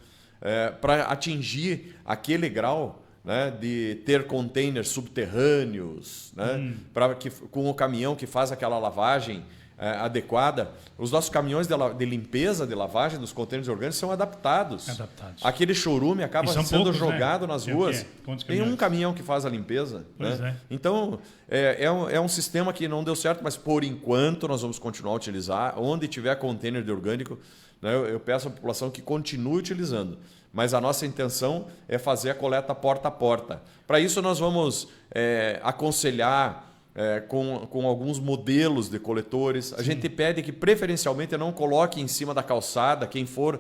Para atingir aquele grau, né, de ter containers subterrâneos, né, com o caminhão que faz aquela lavagem adequada. Os nossos caminhões de limpeza, de lavagem dos containers orgânicos são adaptados. Aquele chorume acaba sendo jogado nas ruas. Tem um caminhão que faz a limpeza. Né? Então, é um sistema que não deu certo, mas por enquanto nós vamos continuar a utilizar. Onde tiver container de orgânico, né, eu peço à população que continue utilizando. Mas a nossa intenção é fazer a coleta porta a porta. Para isso, nós vamos aconselhar com alguns modelos de coletores. A gente pede que, preferencialmente, não coloque em cima da calçada quem for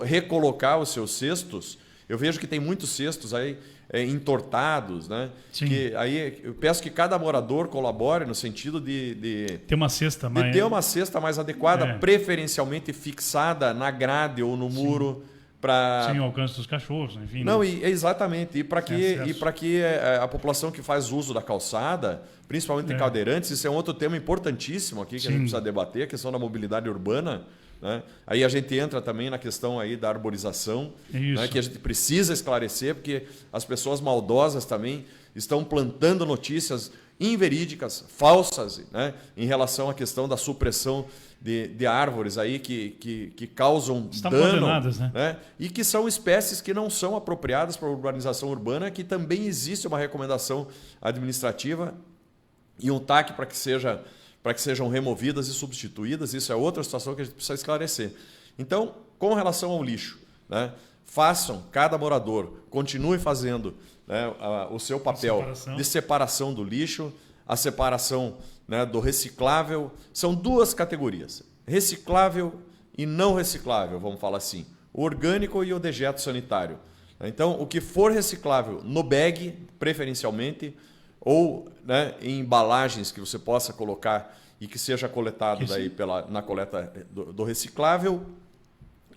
recolocar os seus cestos. Eu vejo que tem muitos cestos aí entortados. Né? Que aí eu peço que cada morador colabore no sentido de ter uma cesta mais adequada, preferencialmente fixada na grade ou no muro. Sem o alcance dos cachorros, enfim. Não, exatamente. E para que a população que faz uso da calçada, principalmente cadeirantes, isso é um outro tema importantíssimo aqui que a gente precisa debater, a questão da mobilidade urbana. Né? Aí a gente entra também na questão aí da arborização, né, que a gente precisa esclarecer, porque as pessoas maldosas também estão plantando notícias inverídicas, falsas, né, em relação à questão da supressão de árvores aí que causam dano, né? E que são espécies que não são apropriadas para a urbanização urbana, que também existe uma recomendação administrativa e um TAC para que sejam removidas e substituídas. Isso é outra situação que a gente precisa esclarecer. Então, com relação ao lixo, né, cada morador continue fazendo, né, o seu papel de separação do lixo, a separação, né, do reciclável. São duas categorias, reciclável e não reciclável, vamos falar assim, o orgânico e o dejeto sanitário. Então, o que for reciclável no bag, preferencialmente, ou, né, em embalagens que você possa colocar e que seja coletado daí na coleta do reciclável,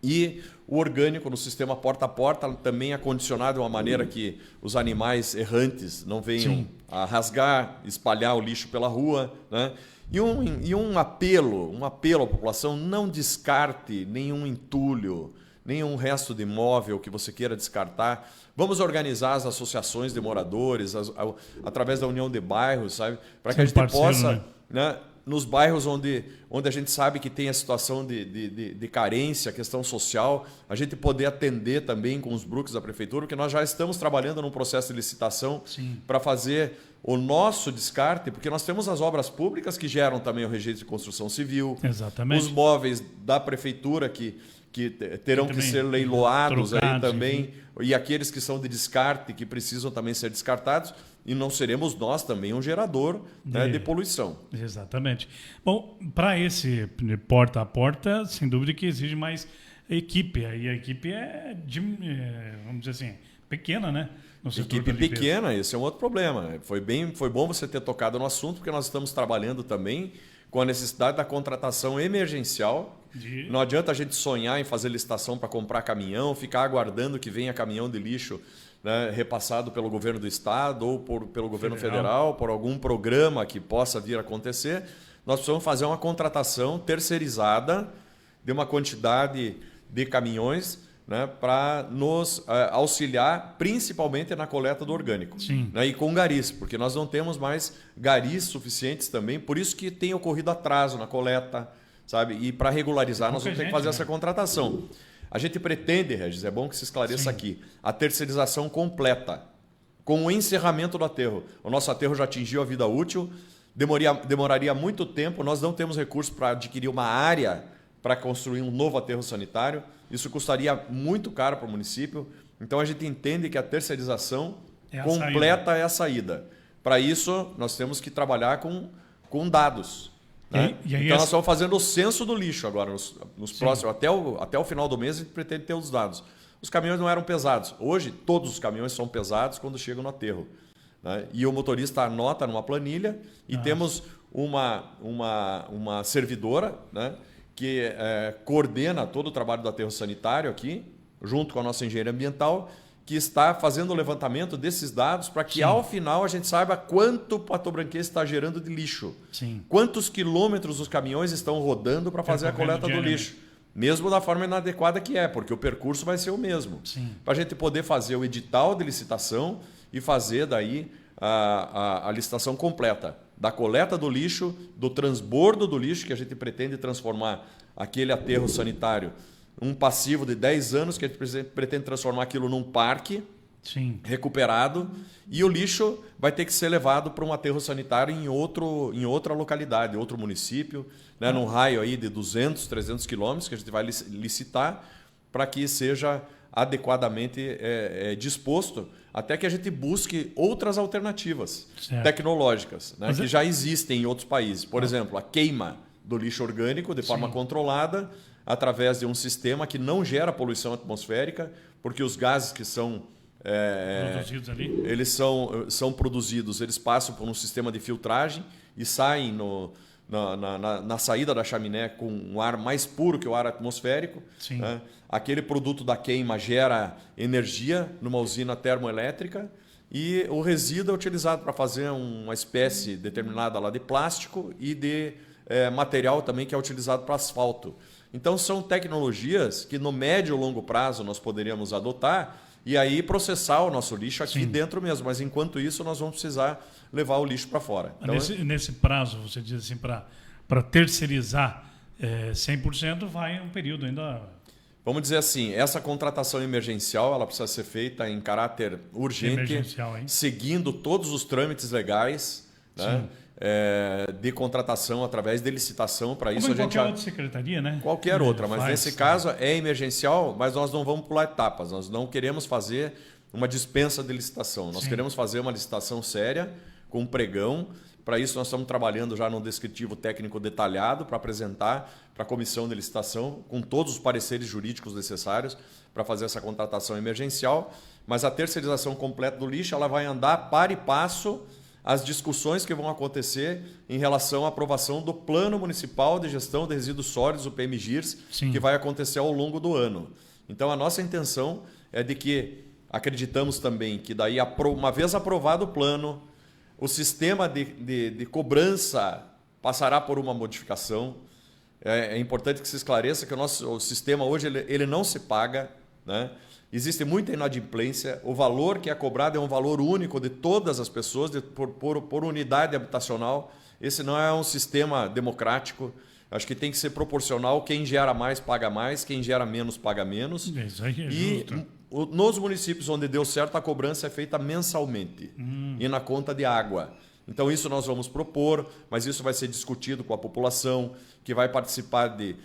E o orgânico no sistema porta a porta também é condicionado de uma maneira que os animais errantes não venham a rasgar, espalhar o lixo pela rua, né? E um apelo à população: não descarte nenhum entulho, nenhum resto de imóvel que você queira descartar. Vamos organizar as associações de moradores, através da união de bairros, sabe? Para que a gente possa, né, nos bairros onde a gente sabe que tem a situação de carência, questão social, a gente poder atender também com os brooks da prefeitura, porque nós já estamos trabalhando num processo de licitação para fazer o nosso descarte, porque nós temos as obras públicas que geram também o registro de construção civil, exatamente, os móveis da prefeitura que terão que ser leiloados aí também, e aqueles que são de descarte, que precisam também ser descartados, e não seremos nós também um gerador, né, de poluição. Exatamente. Bom, para esse porta a porta, sem dúvida que exige mais equipe. Aí a equipe vamos dizer assim, pequena, né? Equipe pequena, esse é um outro problema. Foi bom você ter tocado no assunto, porque nós estamos trabalhando também com a necessidade da contratação emergencial. Não adianta a gente sonhar em fazer licitação para comprar caminhão, ficar aguardando que venha caminhão de lixo, né, repassado pelo governo do estado ou pelo governo federal, por algum programa que possa vir a acontecer. Nós precisamos fazer uma contratação terceirizada de uma quantidade de caminhões, né, para nos auxiliar principalmente na coleta do orgânico. Né, e com garis, porque nós não temos mais garis suficientes também, por isso que tem ocorrido atraso na coleta, sabe? E para regularizar nós vamos ter que fazer essa contratação. A gente pretende, Regis, é bom que se esclareça aqui, a terceirização completa, com o encerramento do aterro. O nosso aterro já atingiu a vida útil, demoraria muito tempo, nós não temos recursos para adquirir uma área para construir um novo aterro sanitário, isso custaria muito caro para o município, então a gente entende que a terceirização completa é a saída. Para isso, nós temos que trabalhar com dados. Né? Então nós estamos fazendo o censo do lixo agora, nos próximos, até o final do mês a gente pretende ter os dados. Os caminhões não eram pesados. Hoje, todos os caminhões são pesados quando chegam no aterro. Né? E o motorista anota numa planilha e temos uma servidora, né, que coordena todo o trabalho do aterro sanitário aqui, junto com a nossa engenharia ambiental, que está fazendo o levantamento desses dados para que, ao final, a gente saiba quanto o patobranquense está gerando de lixo. Quantos quilômetros os caminhões estão rodando para fazer a coleta do lixo. Mesmo da forma inadequada que porque o percurso vai ser o mesmo. Para a gente poder fazer o edital de licitação e fazer daí a licitação completa da coleta do lixo, do transbordo do lixo, que a gente pretende transformar aquele aterro sanitário um passivo de 10 anos, que a gente pretende transformar aquilo num parque recuperado, e o lixo vai ter que ser levado para um aterro sanitário em outra localidade, outro município, né, num raio aí de 200, 300 quilômetros, que a gente vai licitar para que seja adequadamente disposto, até que a gente busque outras alternativas tecnológicas, né, que já existem em outros países. Por exemplo, a queima do lixo orgânico de forma controlada, através de um sistema que não gera poluição atmosférica, porque os gases que são produzidos ali, eles são produzidos, eles passam por um sistema de filtragem e saem na saída da chaminé com um ar mais puro que o ar atmosférico. Né? Aquele produto da queima gera energia numa usina termoelétrica e o resíduo é utilizado para fazer uma espécie determinada lá de plástico e de material também que é utilizado para asfalto. Então são tecnologias que no médio e longo prazo nós poderíamos adotar e aí processar o nosso lixo aqui dentro mesmo. Mas enquanto isso nós vamos precisar levar o lixo para fora. Então, nesse prazo, você diz assim, para terceirizar 100% vai um período ainda... Vamos dizer assim, essa contratação emergencial ela precisa ser feita em caráter urgente, seguindo todos os trâmites legais, né? De contratação através de licitação. Para isso a gente qualquer outra secretaria, né? Qualquer outra, mas nesse caso é emergencial, mas nós não vamos pular etapas, nós não queremos fazer uma dispensa de licitação, nós queremos fazer uma licitação séria, com um pregão. Para isso nós estamos trabalhando já num descritivo técnico detalhado para apresentar para a comissão de licitação, com todos os pareceres jurídicos necessários para fazer essa contratação emergencial, mas a terceirização completa do lixo ela vai andar par e passo as discussões que vão acontecer em relação à aprovação do Plano Municipal de Gestão de Resíduos Sólidos, o PMGIRS, que vai acontecer ao longo do ano. Então, a nossa intenção é de que acreditamos também que daí, uma vez aprovado o plano, o sistema de cobrança passará por uma modificação. É importante que se esclareça que o sistema hoje ele não se paga, né? Existe muita inadimplência, o valor que é cobrado é um valor único de todas as pessoas, por unidade habitacional. Esse não é um sistema democrático. Acho que tem que ser proporcional, quem gera mais paga mais, quem gera menos paga menos. Isso aí é e justo. nos municípios onde deu certo, a cobrança é feita mensalmente e na conta de água. Então isso nós vamos propor, mas isso vai ser discutido com a população, que vai participar de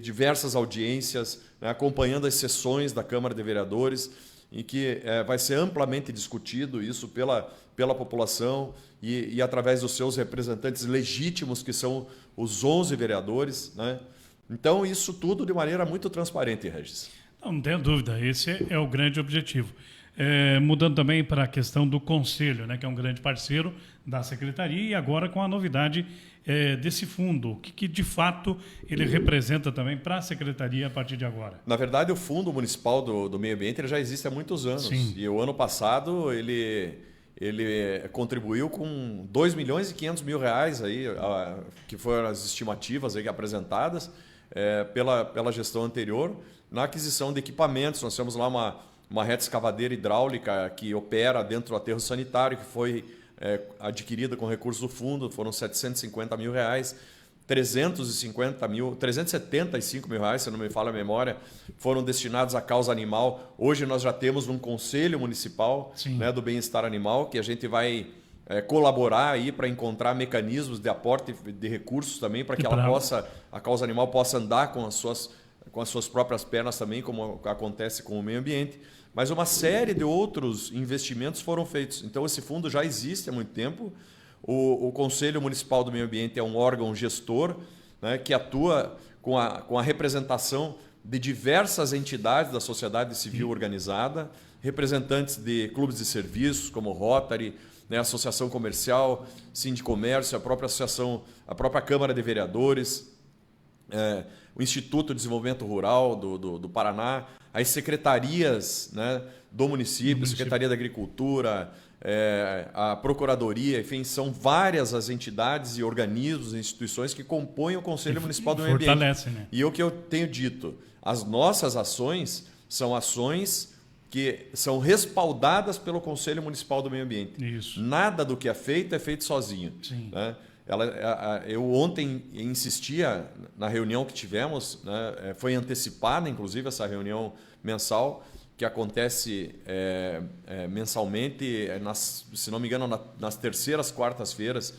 diversas audiências, né, acompanhando as sessões da Câmara de Vereadores, em que vai ser amplamente discutido isso pela população e através dos seus representantes legítimos, que são os 11 vereadores, né? Então, isso tudo de maneira muito transparente, Regis. Não tenho dúvida, esse é o grande objetivo. Mudando também para a questão do Conselho, né, que é um grande parceiro da Secretaria, e agora com a novidade desse fundo, o que de fato ele representa também para a Secretaria a partir de agora? Na verdade, o Fundo Municipal do Meio Ambiente ele já existe há muitos anos. Sim. E o ano passado ele contribuiu com 2 milhões e 500 mil reais, aí, que foram as estimativas aí apresentadas pela gestão anterior, na aquisição de equipamentos. Nós temos lá uma reta escavadeira hidráulica que opera dentro do aterro sanitário, que foi adquirida com recursos do fundo, foram 750 mil reais, 375 mil reais, se não me falha a memória, foram destinados à causa animal. Hoje nós já temos um Conselho Municipal, né, do Bem-Estar Animal, que a gente vai colaborar aí para encontrar mecanismos de aporte de recursos também, para que a causa animal possa andar com as suas próprias pernas também, como acontece com o meio ambiente. Mas uma série de outros investimentos foram feitos. Então, esse fundo já existe há muito tempo. O Conselho Municipal do Meio Ambiente é um órgão gestor, né, que atua com a representação de diversas entidades da sociedade civil organizada, representantes de clubes de serviços, como o Rotary, né, Associação Comercial, Sindicomércio, a própria Câmara de Vereadores, o Instituto de Desenvolvimento Rural do Paraná, as secretarias, né, do município, Secretaria da Agricultura, a Procuradoria, enfim, são várias as entidades e organismos e instituições que compõem o Conselho Municipal do Meio Ambiente. Né? E o que eu tenho dito, as nossas ações são ações que são respaldadas pelo Conselho Municipal do Meio Ambiente. Isso. Nada do que é feito sozinho. Sim. Né? Eu ontem insistia na reunião que tivemos, né? Foi antecipada, inclusive, essa reunião mensal, que acontece mensalmente, se não me engano, nas terceiras quartas-feiras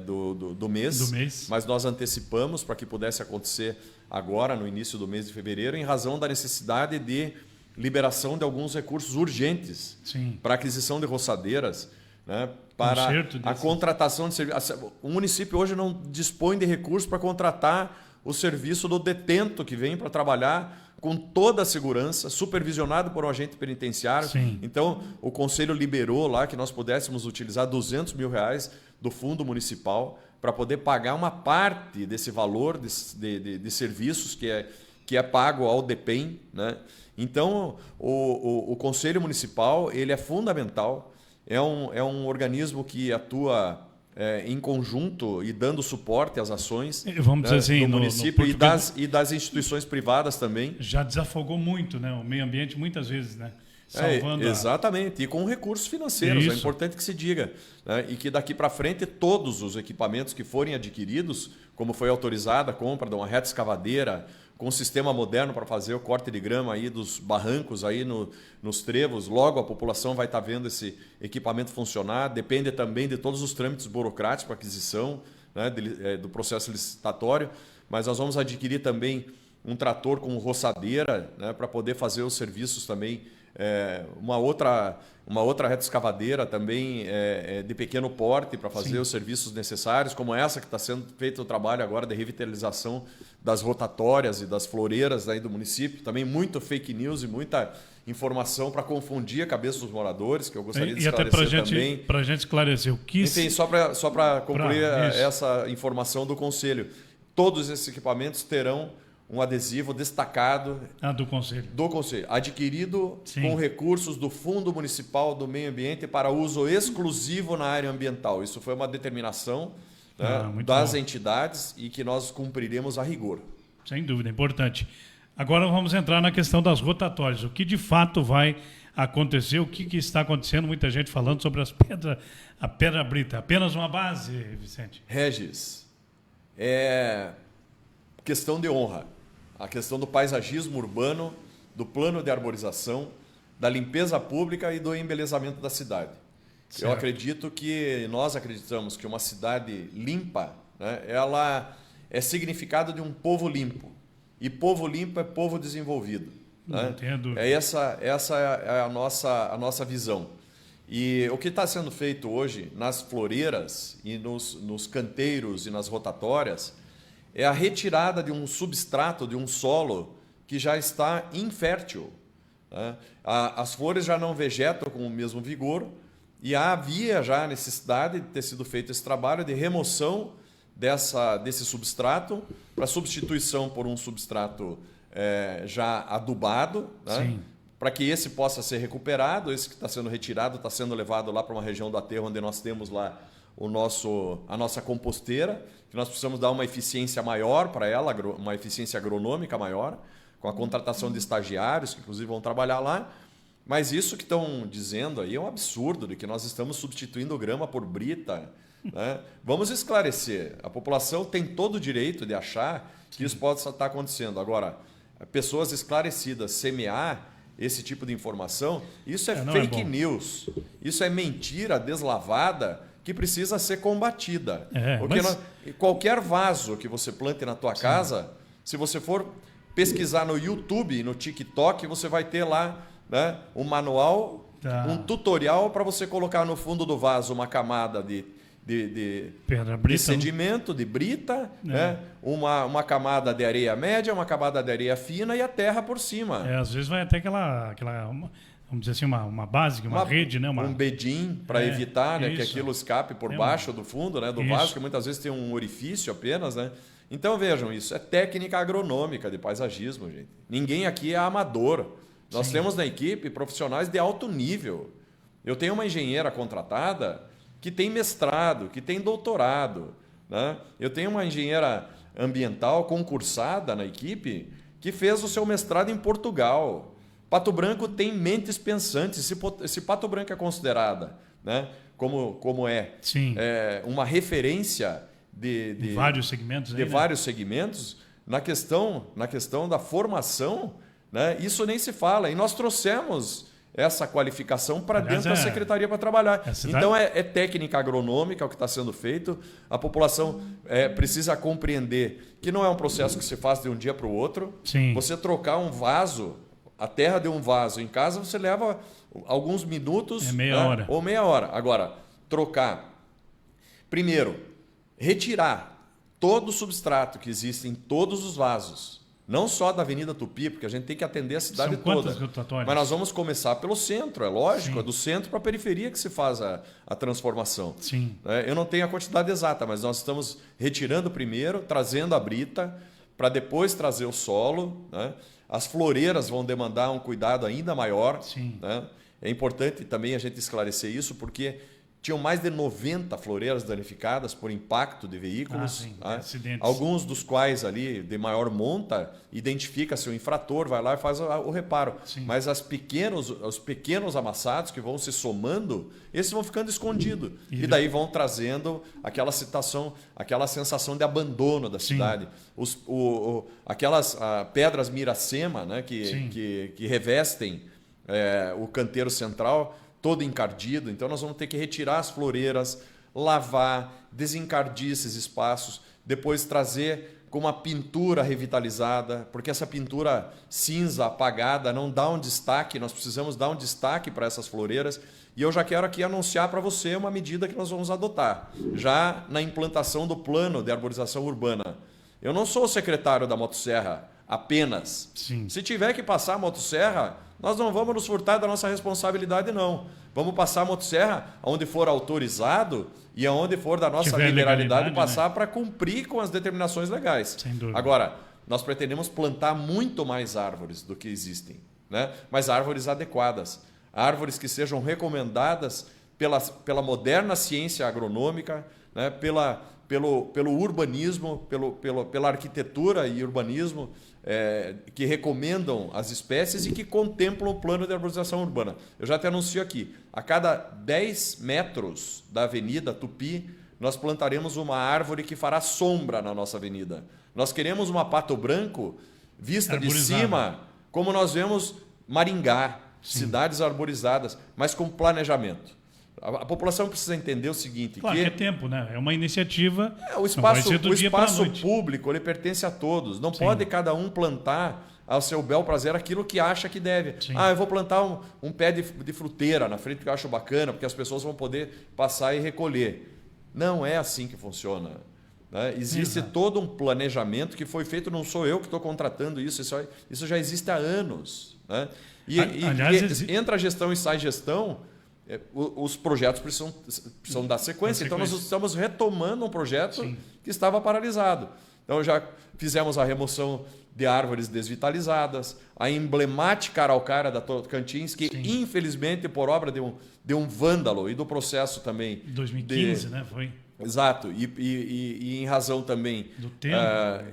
do mês. Mas nós antecipamos para que pudesse acontecer agora, no início do mês de fevereiro, em razão da necessidade de liberação de alguns recursos urgentes para aquisição de roçadeiras, né, para a contratação de serviços. O município hoje não dispõe de recursos para contratar o serviço do detento que vem para trabalhar com toda a segurança, supervisionado por um agente penitenciário. Sim. Então, o Conselho liberou lá que nós pudéssemos utilizar 200 mil reais do fundo municipal para poder pagar uma parte desse valor de serviços que é pago ao DEPEN, né? Então, o Conselho Municipal ele é fundamental, é um organismo que atua em conjunto e dando suporte às ações, vamos dizer assim, do município e das instituições privadas também. Já desafogou muito, né, o meio ambiente muitas vezes, né? Salvando exatamente, e com recursos financeiros, Isso. é importante que se diga, né? E que daqui para frente todos os equipamentos que forem adquiridos, como foi autorizada a compra de uma reta escavadeira, com um sistema moderno para fazer o corte de grama aí dos barrancos aí nos trevos, logo a população vai estar vendo esse equipamento funcionar. Depende também de todos os trâmites burocráticos para aquisição, né, do processo licitatório, mas nós vamos adquirir também um trator com roçadeira, né, para poder fazer os serviços também. Uma outra reta escavadeira também de pequeno porte para fazer os serviços necessários, como essa que está sendo feito o trabalho agora de revitalização das rotatórias e das floreiras aí do município. Também muito fake news e informação para confundir a cabeça dos moradores, que eu gostaria de E até esclarecer também. para a gente esclarecer o que... Enfim, só para concluir essa informação do Conselho. Todos esses equipamentos terão um adesivo destacado do Conselho. Adquirido Sim. com recursos do Fundo Municipal do Meio Ambiente para uso exclusivo na área ambiental. Isso foi uma determinação, né, das entidades e que nós cumpriremos a rigor. Sem dúvida, é importante. Agora vamos entrar na questão das rotatórias. O que de fato vai acontecer, o que está acontecendo? Muita gente falando sobre a pedra brita. Apenas uma base, Vicente? Regis, é questão de honra. A questão do paisagismo urbano, do plano de arborização, da limpeza pública e do embelezamento da cidade. Certo. Eu acredito que nós acreditamos que uma cidade limpa, né, ela é significado de um povo limpo. E povo limpo é povo desenvolvido. Né? Entendo. Essa é a nossa visão. E o que está sendo feito hoje nas floreiras e nos canteiros e nas rotatórias é a retirada de um substrato, de um solo que já está infértil. Né? As flores já não vegetam com o mesmo vigor e havia já a necessidade de ter sido feito esse trabalho de remoção desse substrato para substituição por um substrato já adubado, né? Para que esse possa ser recuperado. Esse que está sendo retirado está sendo levado lá para uma região do aterro onde nós temos lá a nossa composteira, que nós precisamos dar uma eficiência maior para ela, uma eficiência agronômica maior, com a contratação de estagiários, que inclusive vão trabalhar lá. Mas isso que estão dizendo aí é um absurdo, de que nós estamos substituindo grama por brita. Né? Vamos esclarecer. A população tem todo o direito de achar que isso pode estar acontecendo. Agora, pessoas esclarecidas semear esse tipo de informação, isso é fake news. Isso é mentira deslavada que precisa ser combatida. Porque qualquer vaso que você plante na tua casa, se você for pesquisar no YouTube e no TikTok, você vai ter lá, né, um manual, um tutorial para você colocar no fundo do vaso uma camada de sedimento, de brita, né? uma camada de areia média, uma camada de areia fina e a terra por cima. Às vezes vai até aquela vamos dizer assim, uma base, uma rede, né? Um bedim para evitar, né, que aquilo escape por baixo do fundo, né, do vaso, que muitas vezes tem um orifício apenas. Né? Então vejam, isso é técnica agronômica de paisagismo, gente. Ninguém aqui é amador. Nós temos na equipe profissionais de alto nível. Eu tenho uma engenheira contratada que tem mestrado, que tem doutorado. Né? Eu tenho uma engenheira ambiental concursada na equipe que fez o seu mestrado em Portugal. Pato Branco tem mentes pensantes. Se Pato Branco é considerada, né, como uma referência de vários segmentos, vários segmentos, na questão da formação, né, isso nem se fala. E nós trouxemos essa qualificação para dentro da secretaria para trabalhar. Então é técnica agronômica o que está sendo feito. A população precisa compreender que não é um processo que se faz de um dia para o outro. Você trocar um vaso, a terra de um vaso em casa, você leva alguns minutos, hora. Ou meia hora. Agora, trocar. Primeiro, retirar todo o substrato que existe em todos os vasos. Não só da Avenida Tupi, porque a gente tem que atender a cidade toda. Mas nós vamos começar pelo centro, é lógico. É do centro para a periferia que se faz a transformação. Eu não tenho a quantidade exata, mas nós estamos retirando primeiro, trazendo a brita, para depois trazer o solo. Né? As floreiras vão demandar um cuidado ainda maior. Né? É importante também a gente esclarecer isso, porque tinham mais de 90 floreiras danificadas por impacto de veículos, alguns dos quais ali de maior monta, identifica-se o infrator, vai lá e faz o reparo. Mas os pequenos amassados que vão se somando, esses vão ficando escondidos. E daí vão trazendo aquela sensação de abandono da cidade. Aquelas pedras Miracema, né, que revestem o canteiro central, todo encardido. Então nós vamos ter que retirar as floreiras, lavar, desencardir esses espaços, depois trazer com uma pintura revitalizada, porque essa pintura cinza, apagada, não dá um destaque. Nós precisamos dar um destaque para essas floreiras. E eu já quero aqui anunciar para você uma medida que nós vamos adotar, já na implantação do plano de arborização urbana. Eu não sou o secretário da motosserra apenas. Sim. Se tiver que passar a motosserra, nós não vamos nos furtar da nossa responsabilidade, não. Vamos passar a motosserra onde for autorizado e aonde for da nossa liberalidade passar, né, para cumprir com as determinações legais. Sem dúvida. Agora, nós pretendemos plantar muito mais árvores do que existem, né? Mas árvores adequadas, árvores que sejam recomendadas pela moderna ciência agronômica, né? pelo urbanismo, pela arquitetura e urbanismo, que recomendam as espécies e que contemplam o plano de arborização urbana. Eu já te anuncio aqui, a cada 10 metros da Avenida Tupi, nós plantaremos uma árvore que fará sombra na nossa avenida. Nós queremos uma Pato Branco vista de cima, como nós vemos Maringá, sim, cidades arborizadas, mas com planejamento. A população precisa entender o seguinte... Claro que é tempo, né? É uma iniciativa... O espaço público ele pertence a todos. Não, sim, pode cada um plantar ao seu bel prazer aquilo que acha que deve. Sim. Eu vou plantar um pé de fruteira na frente que eu acho bacana, porque as pessoas vão poder passar e recolher. Não é assim que funciona. Né? Existe, exato, todo um planejamento que foi feito, não sou eu que estou contratando isso já existe há anos. Né? Aliás, entra a gestão e sai gestão... Os projetos precisam dar sequência. Então, nós estamos retomando um projeto, sim, que estava paralisado. Então, já fizemos a remoção de árvores desvitalizadas, a emblemática araucária da Tocantins, que, sim, infelizmente, por obra de um vândalo e do processo também... 2015, né? Foi. Exato. E em razão também... Do tempo.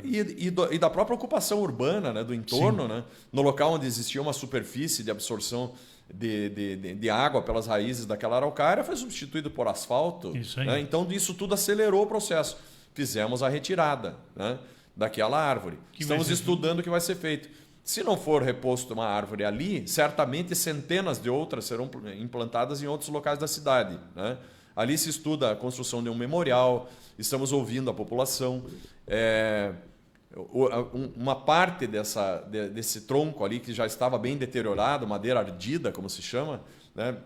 E da própria ocupação urbana, né, do entorno, né, no local onde existia uma superfície de absorção de água pelas raízes daquela araucária, foi substituído por asfalto. Isso aí. Né? Então, isso tudo acelerou o processo. Fizemos a retirada, né, daquela árvore. Estamos estudando o que vai ser feito. Se não for reposto uma árvore ali, certamente centenas de outras serão implantadas em outros locais da cidade. Né? Ali se estuda a construção de um memorial, estamos ouvindo a população. Uma parte desse tronco ali que já estava bem deteriorado, madeira ardida, como se chama, né?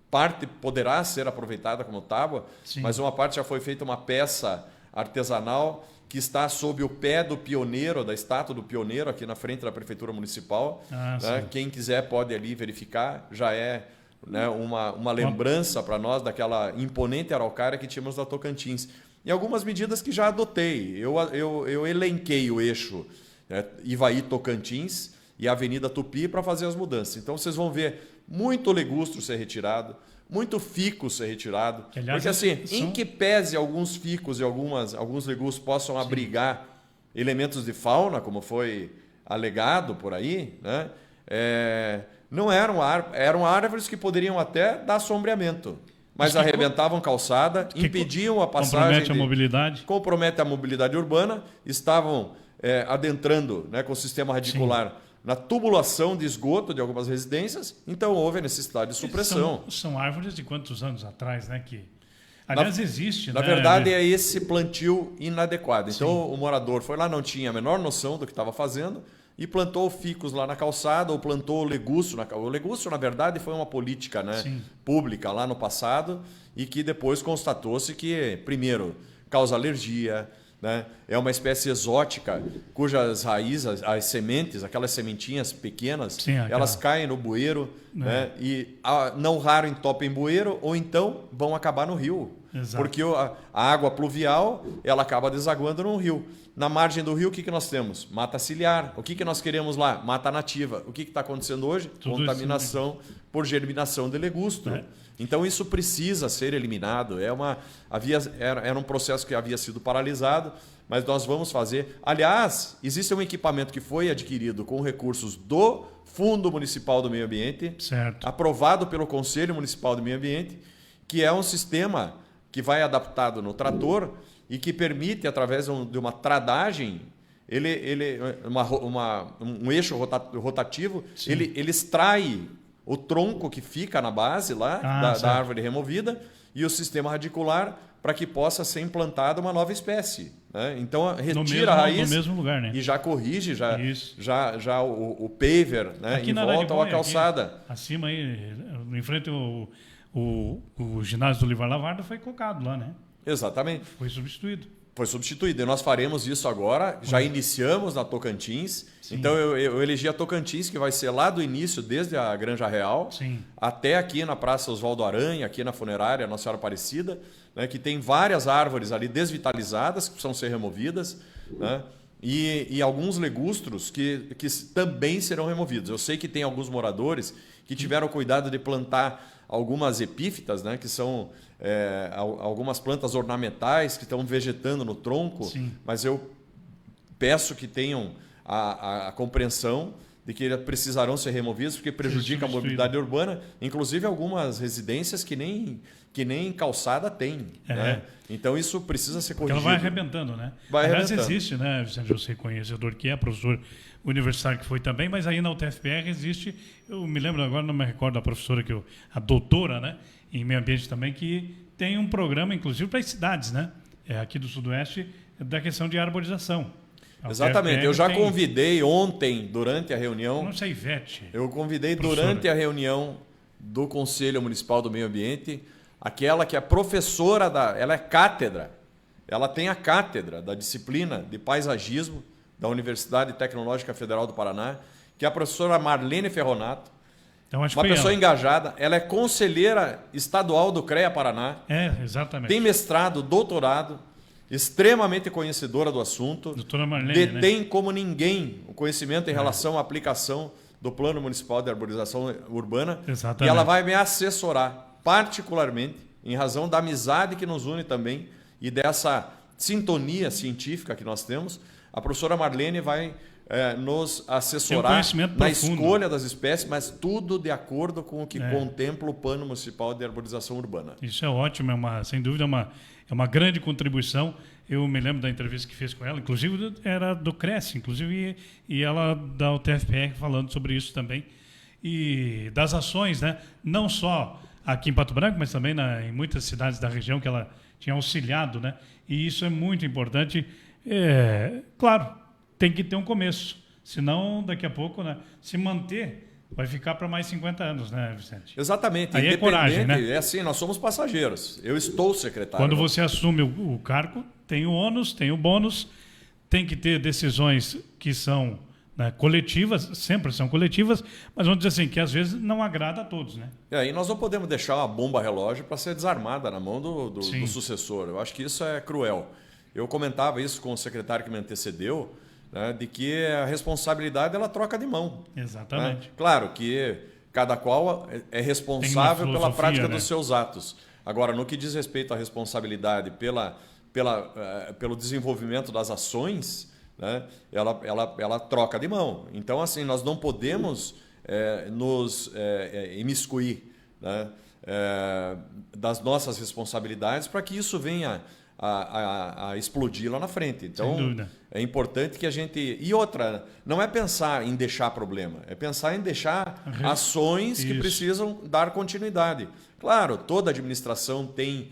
Parte poderá ser aproveitada como tábua, sim, mas uma parte já foi feita uma peça artesanal que está sob o pé do pioneiro, da estátua do pioneiro, aqui na frente da Prefeitura Municipal. Né? Quem quiser pode ali verificar, já é, né, uma lembrança para nós daquela imponente araucária que tínhamos da Tocantins. E algumas medidas que já adotei. Eu elenquei o eixo, né, Ivaí-Tocantins e a Avenida Tupi para fazer as mudanças. Então, vocês vão ver muito legustro ser retirado, muito fico ser retirado. Que, aliás, porque assim, em que pese alguns ficos e alguns legustros possam, sim, abrigar elementos de fauna, como foi alegado por aí, né, não eram árvores que poderiam até dar sombreamento. Mas arrebentavam calçada, impediam a passagem... Compromete a mobilidade urbana, estavam adentrando, né, com o sistema radicular, sim, na tubulação de esgoto de algumas residências, então houve a necessidade de supressão. São árvores de quantos anos atrás, né? Que, aliás, existe... Na verdade, é esse plantio inadequado. Então, sim, o morador foi lá, não tinha a menor noção do que estava fazendo, e plantou ficus lá na calçada, ou plantou legúcio. O legúcio, na verdade, foi uma política, né, pública lá no passado, e que depois constatou-se que, primeiro, causa alergia, né, é uma espécie exótica, cujas raízes, as sementes, aquelas sementinhas pequenas, sim, elas caem no bueiro, né, e não raro entopem bueiro, ou então vão acabar no rio. Exato. Porque a água pluvial ela acaba desaguando no rio. Na margem do rio, o que nós temos? Mata ciliar. O que nós queremos lá? Mata nativa. O que está acontecendo hoje? Tudo contaminação por germinação de legustro. Então, isso precisa ser eliminado. Era um processo que havia sido paralisado, mas nós vamos fazer. Aliás, existe um equipamento que foi adquirido com recursos do Fundo Municipal do Meio Ambiente, certo, aprovado pelo Conselho Municipal do Meio Ambiente, que é um sistema que vai adaptado no trator e que permite, através de uma tradagem, um eixo rotativo, ele extrai o tronco que fica na base lá da árvore removida e o sistema radicular para que possa ser implantada uma nova espécie. Né? Então, retira a raiz no mesmo lugar, né? E já corrige já o paver, né, em volta à calçada. Aqui, acima, aí, em frente o ginásio do Olivar Lavarda foi colocado lá, né? Exatamente. Foi substituído. Foi substituído. E nós faremos isso agora, já iniciamos na Tocantins. Sim. Então eu elegi a Tocantins, que vai ser lá do início, desde a Granja Real, Sim. até aqui na Praça Oswaldo Aranha, aqui na funerária Nossa Senhora Aparecida, né, que tem várias árvores ali desvitalizadas que precisam ser removidas, né, e alguns legustros que também serão removidos. Eu sei que tem alguns moradores que tiveram cuidado de plantar algumas epífitas, né, que são algumas plantas ornamentais que estão vegetando no tronco. Sim. Mas eu peço que tenham a compreensão de que precisarão ser removidos porque prejudica a mobilidade urbana, inclusive algumas residências que nem calçada tem. Né? Então isso precisa ser corrigido. Ela vai arrebentando, né? Aliás, existe, né, Vicente, eu sei conhecedor que é professor universitário que foi também, mas aí na UTFPR existe, eu me lembro agora, não me recordo da professora, a doutora, né, em meio ambiente também, que tem um programa, inclusive, para as cidades, né? Aqui do Sudoeste, da questão de arborização. Exatamente. Eu já convidei ontem, durante a reunião... Não sei, Ivete. Eu convidei durante a reunião do Conselho Municipal do Meio Ambiente, aquela que é professora ela é cátedra. Ela tem a cátedra da disciplina de paisagismo da Universidade Tecnológica Federal do Paraná, que é a professora Marlene Ferronato. Então, acho uma que pessoa engajada. Ela é conselheira estadual do CREA Paraná. Exatamente. Tem mestrado, doutorado, extremamente conhecedora do assunto. Doutora Marlene, detém como ninguém o conhecimento em relação à aplicação do Plano Municipal de Arborização Urbana. Exatamente. E ela vai me assessorar, particularmente, em razão da amizade que nos une também e dessa sintonia científica que nós temos. A professora Marlene vai nos assessorar na escolha das espécies, mas tudo de acordo com o que contempla o Plano Municipal de Arborização Urbana. Isso é ótimo, sem dúvida é uma grande contribuição. Eu me lembro da entrevista que fiz com ela, inclusive era do Cresce, inclusive, e ela da UTFPR falando sobre isso também. E das ações, né? Não só aqui em Pato Branco, mas também em muitas cidades da região que ela tinha auxiliado, né? E isso é muito importante. Claro, tem que ter um começo, senão daqui a pouco, né, se manter, vai ficar para mais 50 anos, né, Vicente? Exatamente. Aí é coragem, né? É assim, nós somos passageiros. Eu estou secretário. Quando você assume o cargo, tem o ônus, tem o bônus, tem que ter decisões que são, né, coletivas, sempre são coletivas, mas vamos dizer assim, que às vezes não agrada a todos, né? E nós não podemos deixar uma bomba relógio para ser desarmada na mão do sucessor. Eu acho que isso é cruel. Eu comentava isso com o secretário que me antecedeu, né, de que a responsabilidade ela troca de mão. Exatamente. Né? Claro que cada qual é responsável pela prática dos seus atos. Agora, no que diz respeito à responsabilidade pelo desenvolvimento das ações, né, ela troca de mão. Então, assim, nós não podemos nos imiscuir, né, das nossas responsabilidades para que isso venha a explodir lá na frente. Então, é importante que a gente... E outra, não é pensar em deixar problema, é pensar em deixar ações que precisam dar continuidade. Claro, toda administração tem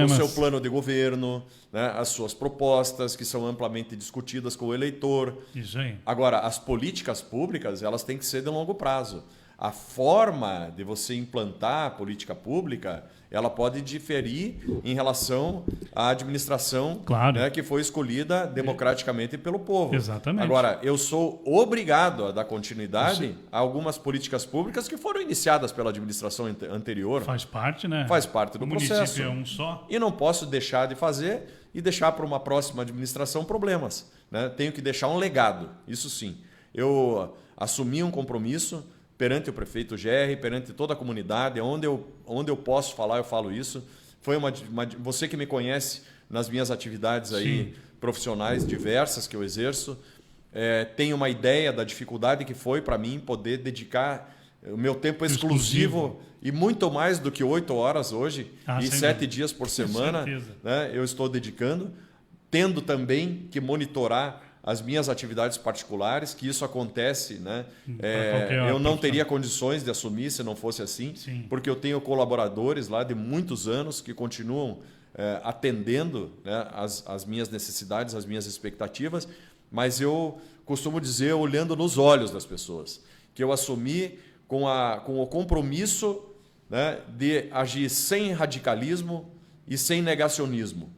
o seu plano de governo, né, as suas propostas que são amplamente discutidas com o eleitor. Isso aí. Agora, as políticas públicas elas têm que ser de longo prazo. A forma de você implantar a política pública, ela pode diferir em relação à administração, né, que foi escolhida democraticamente pelo povo. Exatamente. Agora, eu sou obrigado a dar continuidade a algumas políticas públicas que foram iniciadas pela administração anterior. Faz parte, né? Faz parte do processo. O município é um só. E não posso deixar de fazer e deixar para uma próxima administração problemas, né? Tenho que deixar um legado, isso sim. Eu assumi um compromisso perante o prefeito Gerri, perante toda a comunidade, onde eu posso falar, eu falo isso. Foi você que me conhece nas minhas atividades aí profissionais diversas que eu exerço, tem uma ideia da dificuldade que foi para mim poder dedicar o meu tempo exclusivo e muito mais do que 8 horas hoje e 7 dias por semana, né, eu estou dedicando, tendo também que monitorar as minhas atividades particulares, que isso acontece, né? Eu não teria condições de assumir se não fosse assim, porque eu tenho colaboradores lá de muitos anos que continuam atendendo, né, as minhas necessidades, as minhas expectativas, mas eu costumo dizer, olhando nos olhos das pessoas, que eu assumi com o compromisso, né, de agir sem radicalismo e sem negacionismo.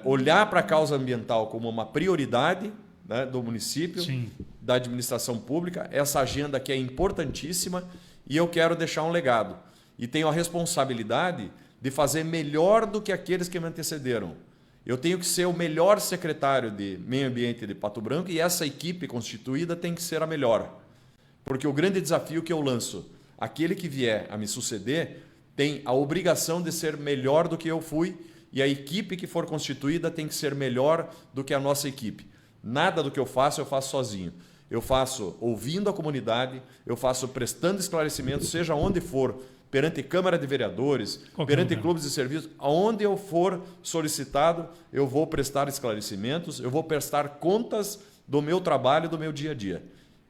olhar para a causa ambiental como uma prioridade, né, do município, Sim. da administração pública, essa agenda que é importantíssima, e eu quero deixar um legado. E tenho a responsabilidade de fazer melhor do que aqueles que me antecederam. Eu tenho que ser o melhor secretário de Meio Ambiente de Pato Branco, e essa equipe constituída tem que ser a melhor. Porque o grande desafio que eu lanço, aquele que vier a me suceder, tem a obrigação de ser melhor do que eu fui, e a equipe que for constituída tem que ser melhor do que a nossa equipe. Nada do que eu faço sozinho. Eu faço ouvindo a comunidade, eu faço prestando esclarecimentos, seja onde for, perante Câmara de Vereadores, perante clubes de serviço, aonde eu for solicitado, eu vou prestar esclarecimentos, eu vou prestar contas do meu trabalho, do meu dia a dia.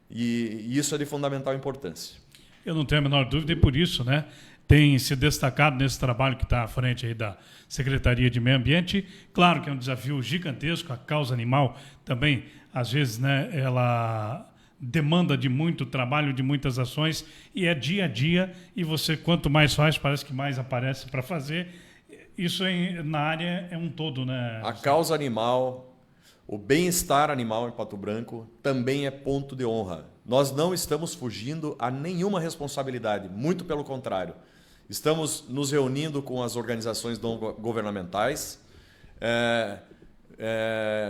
E isso é de fundamental importância. Eu não tenho a menor dúvida, e por isso, né, tem se destacado nesse trabalho que está à frente aí da Secretaria de Meio Ambiente. Claro que é um desafio gigantesco, a causa animal também, às vezes, né, ela demanda de muito trabalho, de muitas ações, e é dia a dia, e você, quanto mais faz, parece que mais aparece para fazer. Isso na área é um todo, né? A causa animal, o bem-estar animal em Pato Branco também é ponto de honra. Nós não estamos fugindo a nenhuma responsabilidade, muito pelo contrário. Estamos nos reunindo com as organizações não governamentais,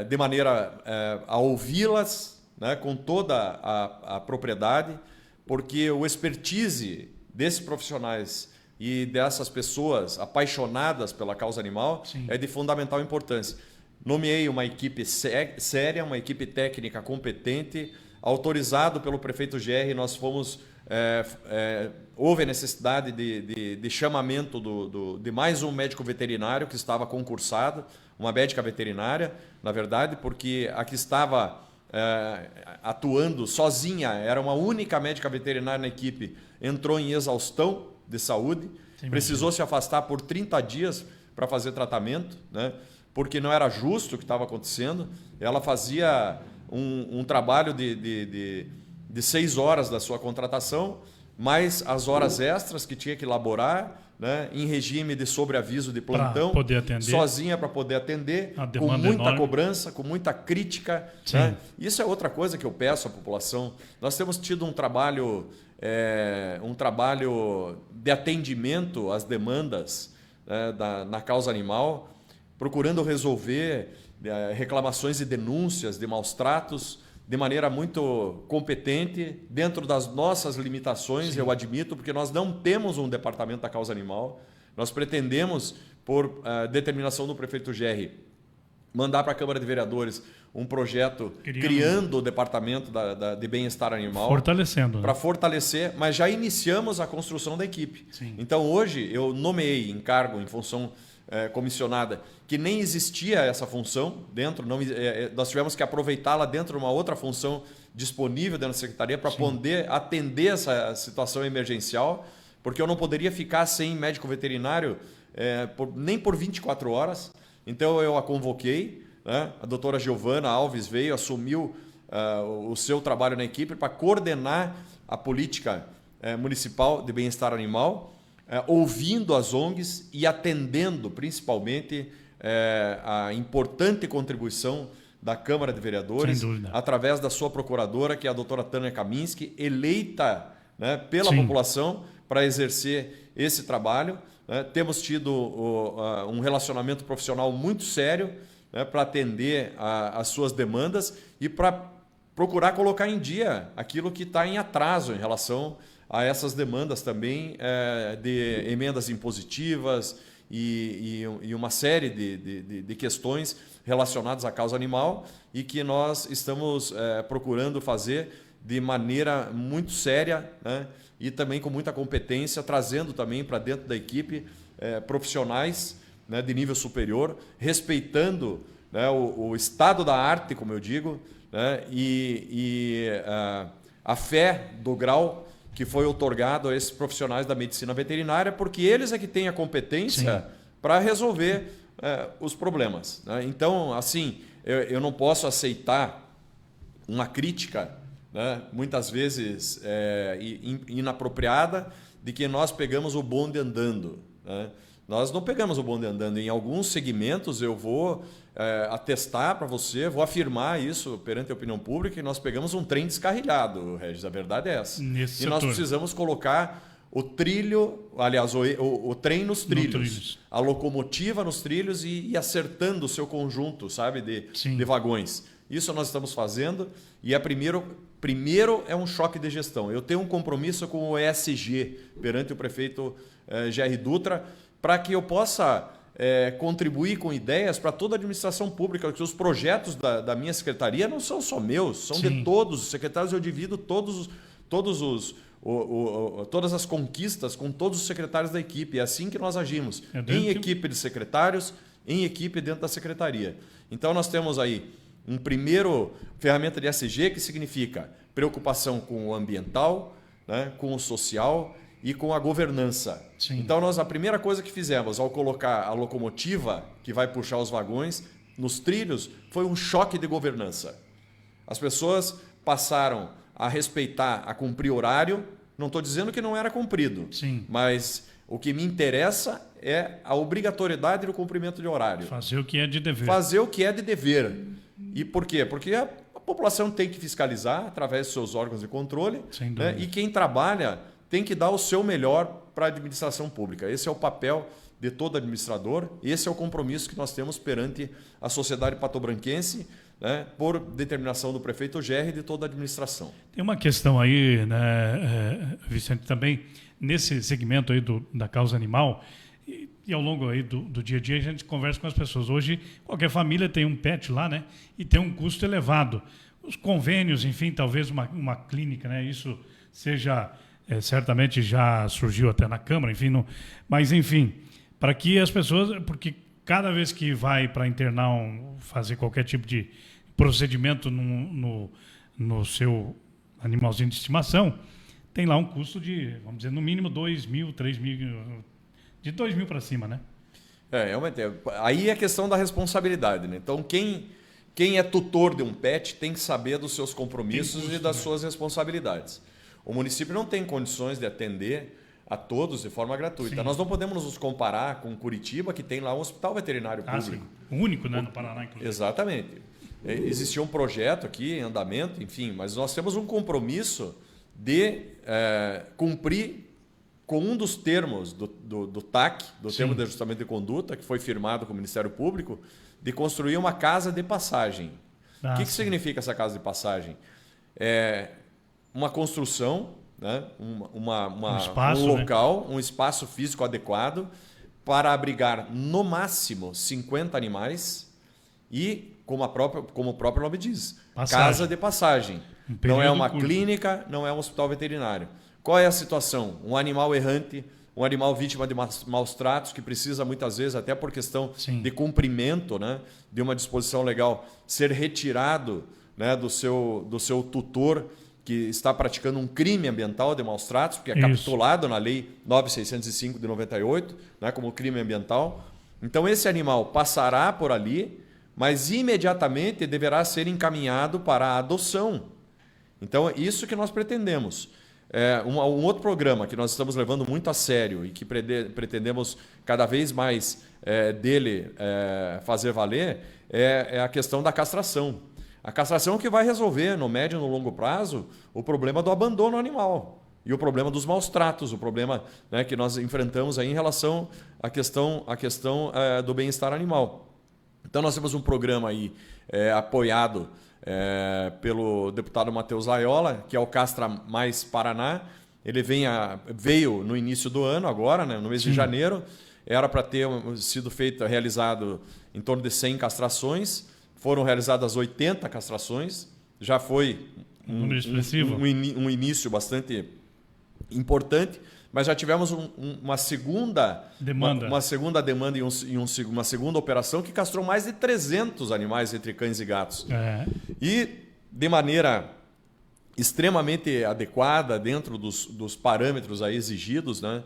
de maneira a ouvi-las, né, com toda a propriedade, porque o expertise desses profissionais e dessas pessoas apaixonadas pela causa animal, sim, é de fundamental importância. Nomeei uma equipe séria, uma equipe técnica competente, autorizado pelo prefeito GR. Nós fomos... houve a necessidade de chamamento de mais um médico veterinário que estava concursado, uma médica veterinária, na verdade, porque a que estava atuando sozinha, era uma única médica veterinária na equipe, entrou em exaustão de saúde, sim, precisou se afastar por 30 dias para fazer tratamento, né, porque não era justo o que estava acontecendo. Ela fazia um trabalho de 6 horas da sua contratação, mais as horas extras que tinha que elaborar, né, em regime de sobreaviso de plantão, sozinha para poder atender, com muita enorme cobrança, com muita crítica. Né? Isso é outra coisa que eu peço à população. Nós temos tido um trabalho de atendimento às demandas, né, na causa animal, procurando resolver reclamações e denúncias de maus tratos de maneira muito competente, dentro das nossas limitações, sim, eu admito, porque nós não temos um departamento da causa animal. Nós pretendemos, por determinação do prefeito GR, mandar para a Câmara de Vereadores um projeto criando o departamento de bem-estar animal. Fortalecendo. Para fortalecer, mas já iniciamos a construção da equipe. Sim. Então, hoje, eu nomeei em cargo, em função comissionada, que nem existia essa função dentro, nós tivemos que aproveitá-la dentro de uma outra função disponível dentro da Secretaria para poder atender essa situação emergencial, porque eu não poderia ficar sem médico veterinário nem por 24 horas. Então eu a convoquei, né? A doutora Giovana Alves veio, assumiu o seu trabalho na equipe para coordenar a política municipal de bem-estar animal, ouvindo as ONGs e atendendo principalmente a importante contribuição da Câmara de Vereadores, através da sua procuradora, que é a doutora Tânia Kaminski, eleita, né, pela sim, população para exercer esse trabalho. Né? Temos tido um relacionamento profissional muito sério, né, para atender as suas demandas e para procurar colocar em dia aquilo que está em atraso em relação a essas demandas também de emendas impositivas e uma série de questões relacionadas à causa animal, e que nós estamos procurando fazer de maneira muito séria, né, e também com muita competência, trazendo também para dentro da equipe profissionais, né, de nível superior, respeitando, né, o estado da arte, como eu digo, né, e a fé do grau que foi outorgado a esses profissionais da medicina veterinária, porque eles é que têm a competência para resolver os problemas. Né? Então, assim, eu não posso aceitar uma crítica, né, muitas vezes inapropriada, de que nós pegamos o bonde andando. Né? Nós não pegamos o bonde andando. Em alguns segmentos eu vou atestar para você, vou afirmar isso perante a opinião pública, que nós pegamos um trem descarrilhado, Regis. A verdade é essa. Nesse nós setor. precisamos colocar o trilho, aliás, o trem nos trilhos, a locomotiva nos trilhos e acertando o seu conjunto, sabe, de vagões. Isso nós estamos fazendo e primeiro é um choque de gestão. Eu tenho um compromisso com o ESG perante o prefeito Gerry Dutra para que eu possa contribuir com ideias para toda a administração pública, porque os projetos da minha secretaria não são só meus, são de todos os secretários. Eu divido todas as conquistas com todos os secretários da equipe. É assim que nós agimos, em equipe de secretários, em equipe dentro da secretaria. Então nós temos aí um primeiro ferramenta de ESG, que significa preocupação com o ambiental, né, com o social e com a governança. Sim. Então a primeira coisa que fizemos ao colocar a locomotiva que vai puxar os vagões nos trilhos foi um choque de governança. As pessoas passaram a respeitar, a cumprir horário. Não estou dizendo que não era cumprido, mas o que me interessa é a obrigatoriedade do cumprimento de horário. Fazer o que é de dever. Fazer o que é de dever. E por quê? Porque a população tem que fiscalizar através dos seus órgãos de controle, né? E quem trabalha tem que dar o seu melhor para a administração pública. Esse é o papel de todo administrador, esse é o compromisso que nós temos perante a sociedade patobranquense, né, por determinação do prefeito Gerry e de toda a administração. Tem uma questão aí, né, Vicente, também nesse segmento aí da causa animal, e ao longo aí do dia a dia a gente conversa com as pessoas. Hoje qualquer família tem um pet lá, né, e tem um custo elevado. Os convênios, enfim, talvez uma clínica, né, isso seja certamente já surgiu até na Câmara, enfim, mas enfim, para que as pessoas, porque cada vez que vai para internar, fazer qualquer tipo de procedimento no seu animalzinho de estimação, tem lá um custo de, vamos dizer, no mínimo 2 mil, 3 mil, de 2 mil para cima, né? Aí é questão da responsabilidade, né? Então, quem é tutor de um pet tem que saber dos seus compromissos e das suas responsabilidades. O município não tem condições de atender a todos de forma gratuita. Nós não podemos nos comparar com Curitiba, que tem lá um hospital veterinário público. O único, né, no Paraná, inclusive. Exatamente. Existia um projeto aqui em andamento, enfim, mas nós temos um compromisso de cumprir com um dos termos do TAC, do Termo de Ajustamento de Conduta, que foi firmado com o Ministério Público, de construir uma casa de passagem. O que significa essa casa de passagem? Uma construção, né? Um local, né? Um espaço físico adequado para abrigar no máximo 50 animais e, como o próprio nome diz, casa de passagem. Não é uma clínica, não é um hospital veterinário. Qual é a situação? Um animal errante, um animal vítima de maus tratos, que precisa muitas vezes, até por questão de cumprimento, né, de uma disposição legal, ser retirado, né, do seu tutor, que está praticando um crime ambiental de maus tratos, porque é capitulado na Lei 9.605 de 98, né, como crime ambiental. Então, esse animal passará por ali, mas imediatamente deverá ser encaminhado para a adoção. Então, é isso que nós pretendemos. Um outro programa que nós estamos levando muito a sério e que pretendemos cada vez mais dele fazer valer é a questão da castração. A castração que vai resolver, no médio e no longo prazo, o problema do abandono animal e o problema dos maus tratos, o problema, né, que nós enfrentamos aí em relação à questão do bem-estar animal. Então, nós temos um programa aí apoiado pelo deputado Matheus Laiola, que é o Castra Mais Paraná. Ele veio no início do ano, agora, né, no mês de janeiro. Era para ter sido realizado em torno de 100 castrações. Foram realizadas 80 castrações. Já foi um início bastante importante, mas já tivemos uma segunda demanda, e uma segunda operação que castrou mais de 300 animais entre cães e gatos. E de maneira extremamente adequada, dentro dos parâmetros aí exigidos, né,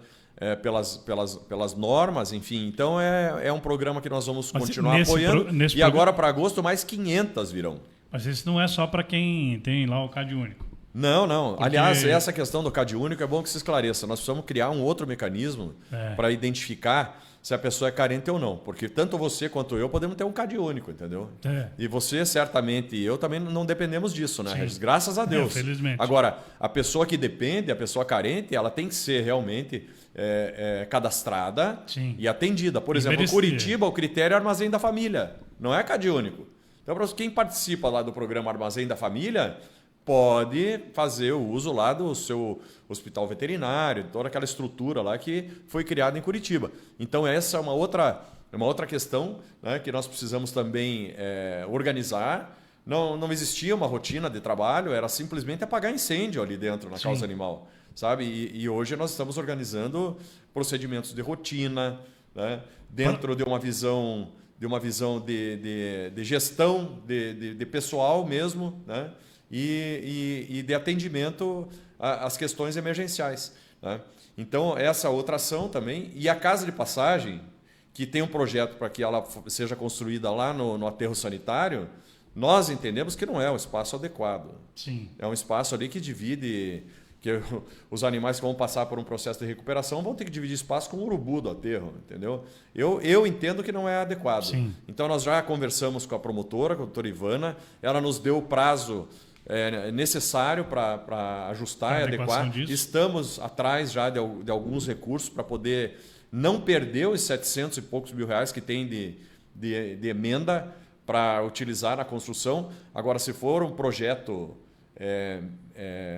pelas normas, enfim. Então é um programa que nós vamos continuar apoiando. Agora para agosto mais 500 virão. Mas isso não é só para quem tem lá o CAD único. Não, não. Porque... Aliás, essa questão do CAD único é bom que se esclareça. Nós precisamos criar um outro mecanismo para identificar se a pessoa é carente ou não. Porque tanto você quanto eu podemos ter um CAD único, entendeu? E você, certamente, e eu também não dependemos disso, né, Regis? Graças a Deus. Felizmente. Agora, a pessoa que depende, a pessoa carente, ela tem que ser realmente cadastrada e atendida. Por exemplo, em Curitiba, o critério é Armazém da Família, não é CAD único. Então, quem participa lá do programa Armazém da Família pode fazer o uso lá do seu hospital veterinário, toda aquela estrutura lá que foi criada em Curitiba. Então, essa é uma outra questão, né, que nós precisamos também organizar. Não existia uma rotina de trabalho, era simplesmente apagar incêndio ali dentro na causa animal, sabe? E hoje nós estamos organizando procedimentos de rotina, né, dentro de uma visão de gestão de pessoal mesmo, né? E de atendimento às questões emergenciais, né? Então, essa outra ação também. E a casa de passagem, que tem um projeto para que ela seja construída lá no aterro sanitário, nós entendemos que não é um espaço adequado. Sim. É um espaço ali que divide... que os animais que vão passar por um processo de recuperação vão ter que dividir espaço com o urubu do aterro, entendeu? Eu entendo que não é adequado. Sim. Então, nós já conversamos com a promotora, com a doutora Ivana, ela nos deu o prazo necessário para ajustar e adequar. Disso. Estamos atrás já de alguns recursos para poder não perder os 700 e poucos mil reais que tem de emenda para utilizar na construção. Agora, se for um projeto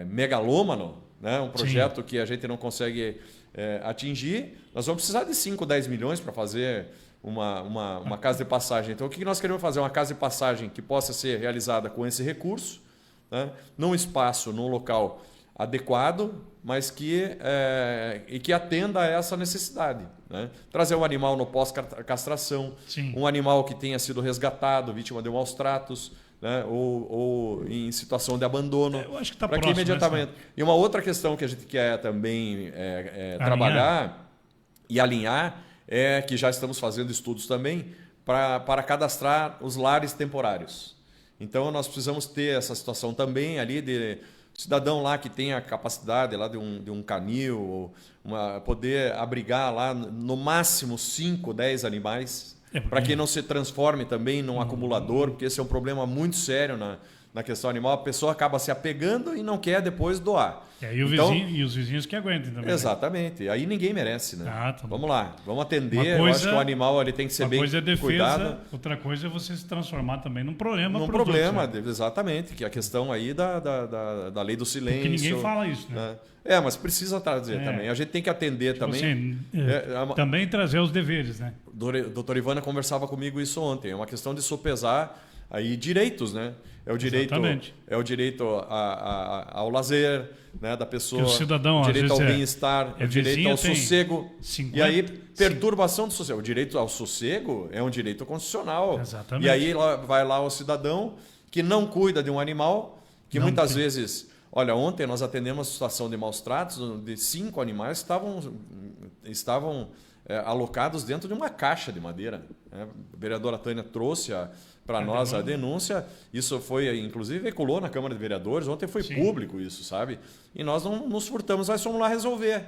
megalômano, né? Um projeto que a gente não consegue atingir, nós vamos precisar de 5, 10 milhões para fazer uma casa de passagem. Então, o que nós queremos fazer? Uma casa de passagem que possa ser realizada com esse recurso, né? Num espaço, num local adequado, mas que atenda a essa necessidade, né? Trazer um animal no pós-castração, um animal que tenha sido resgatado, vítima de maus tratos, né? Ou em situação de abandono. Eu acho que está próximo. Imediatamente. E uma outra questão que a gente quer também trabalhar e alinhar é que já estamos fazendo estudos também para cadastrar os lares temporários. Então, nós precisamos ter essa situação também ali de cidadão lá que tenha a capacidade lá de um canil, poder abrigar lá no máximo 5, 10 animais, para que não se transforme também num acumulador, porque esse é um problema muito sério na questão animal. A pessoa acaba se apegando e não quer depois doar. E os vizinhos que aguentem também. Exatamente. Aí ninguém merece, né? Tá vamos lá, vamos atender. Eu acho que o animal ele tem que ser bem cuidado. Uma coisa é defesa, cuidado. Outra coisa é você se transformar também num problema. Num problema, exatamente, que é a questão aí da lei do silêncio. Porque ninguém fala isso, né? Mas precisa trazer também. A gente tem que atender também. Assim, também trazer os deveres, né? A doutora Ivana conversava comigo isso ontem. É uma questão de sopesar aí direitos, né? É o direito ao lazer, né, da pessoa, o cidadão, o direito ao bem-estar, o direito ao sossego. 50, e aí, perturbação do sossego. O direito ao sossego é um direito constitucional. Exatamente. E aí vai lá o cidadão que não cuida de um animal, que muitas vezes... Olha, ontem nós atendemos a situação de maus tratos de 5 animais que estavam alocados dentro de uma caixa de madeira. A vereadora Tânia trouxe para nós a denúncia. Isso foi, inclusive, veiculou na Câmara de Vereadores. Ontem foi público isso, sabe? E nós não nos furtamos, nós fomos lá resolver.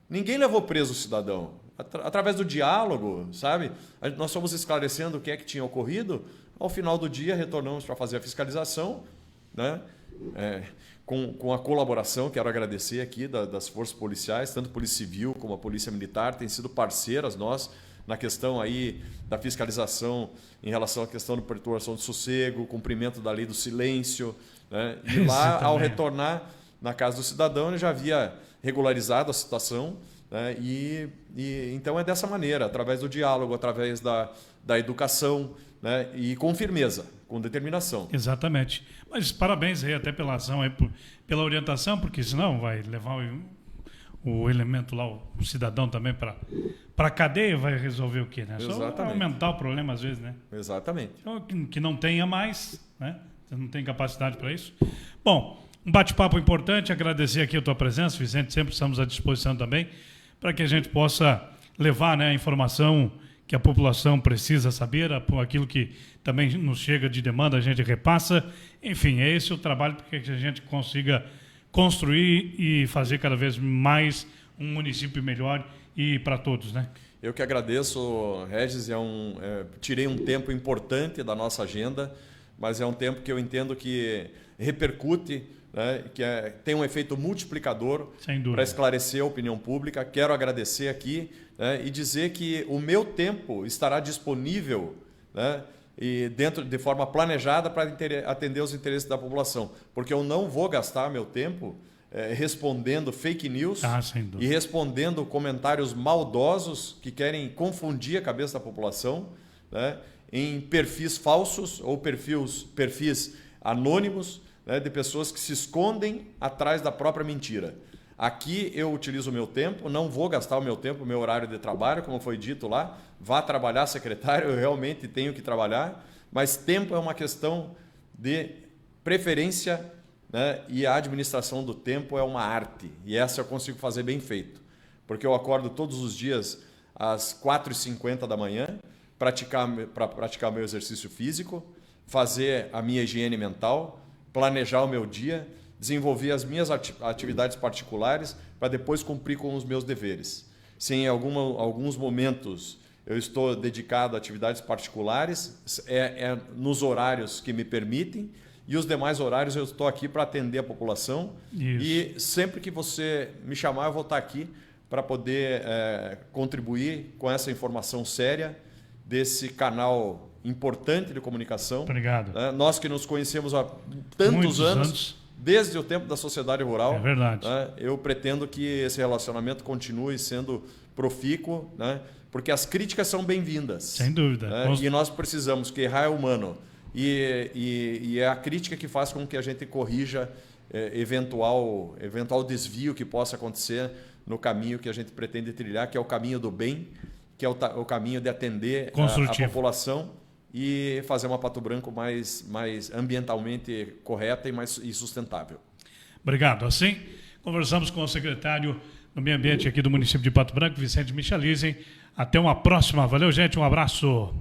Ninguém levou preso o cidadão. Através do diálogo, sabe? Nós fomos esclarecendo o que é que tinha ocorrido. Ao final do dia, retornamos para fazer a fiscalização, né? Com a colaboração, quero agradecer aqui das forças policiais, tanto a Polícia Civil como a Polícia Militar, têm sido parceiras nós na questão aí da fiscalização em relação à questão da perturbação do sossego, cumprimento da lei do silêncio, né? E lá, ao retornar na casa do cidadão, ele já havia regularizado a situação, né? E então é dessa maneira, através do diálogo, através da educação, né? E com firmeza, com determinação. Exatamente. Mas parabéns aí até pela ação, aí, pela orientação, porque senão vai levar o elemento lá, o cidadão também para a cadeia, vai resolver o quê, né? Exatamente. Só aumentar o problema às vezes, né? Exatamente. Então, que não tenha mais, né? Você não tem capacidade para isso. Bom, um bate-papo importante, agradecer aqui a tua presença, Vicente, sempre estamos à disposição também, para que a gente possa levar, né, a informação que a população precisa saber, aquilo que também nos chega de demanda, a gente repassa. Enfim, é esse o trabalho para que a gente consiga construir e fazer cada vez mais um município melhor e para todos, né? Eu que agradeço, Regis, tirei um tempo importante da nossa agenda, mas é um tempo que eu entendo que repercute, né, tem um efeito multiplicador para esclarecer a opinião pública. Quero agradecer aqui, né, e dizer que o meu tempo estará disponível, né, e de forma planejada para atender os interesses da população, porque eu não vou gastar meu tempo respondendo fake news e respondendo comentários maldosos que querem confundir a cabeça da população, né, em perfis falsos ou perfis anônimos, né, de pessoas que se escondem atrás da própria mentira. Aqui eu utilizo o meu tempo, não vou gastar o meu tempo, o meu horário de trabalho, como foi dito lá, vá trabalhar, secretário, eu realmente tenho que trabalhar, mas tempo é uma questão de preferência, né, e a administração do tempo é uma arte, e essa eu consigo fazer bem feito, porque eu acordo todos os dias às 4h50 da manhã, para praticar meu exercício físico, fazer a minha higiene mental, planejar o meu dia, desenvolver as minhas atividades particulares para depois cumprir com os meus deveres. Se em alguns momentos eu estou dedicado a atividades particulares, nos horários que me permitem, e os demais horários eu estou aqui para atender a população. Isso. E sempre que você me chamar, eu vou estar aqui para poder contribuir com essa informação séria desse canal importante de comunicação. Obrigado. Nós que nos conhecemos há tantos anos, desde o tempo da sociedade rural. É verdade. Eu pretendo que esse relacionamento continue sendo profícuo, né? Porque as críticas são bem-vindas. Sem dúvida. E nós precisamos, que errar é humano. E é a crítica que faz com que a gente corrija eventual desvio que possa acontecer no caminho que a gente pretende trilhar, que é o caminho do bem, que é o caminho de atender a população e fazer uma Pato Branco mais ambientalmente correta e sustentável. Obrigado. Assim, conversamos com o secretário do Meio Ambiente aqui do município de Pato Branco, Vicente Michalizen. Até uma próxima. Valeu, gente. Um abraço.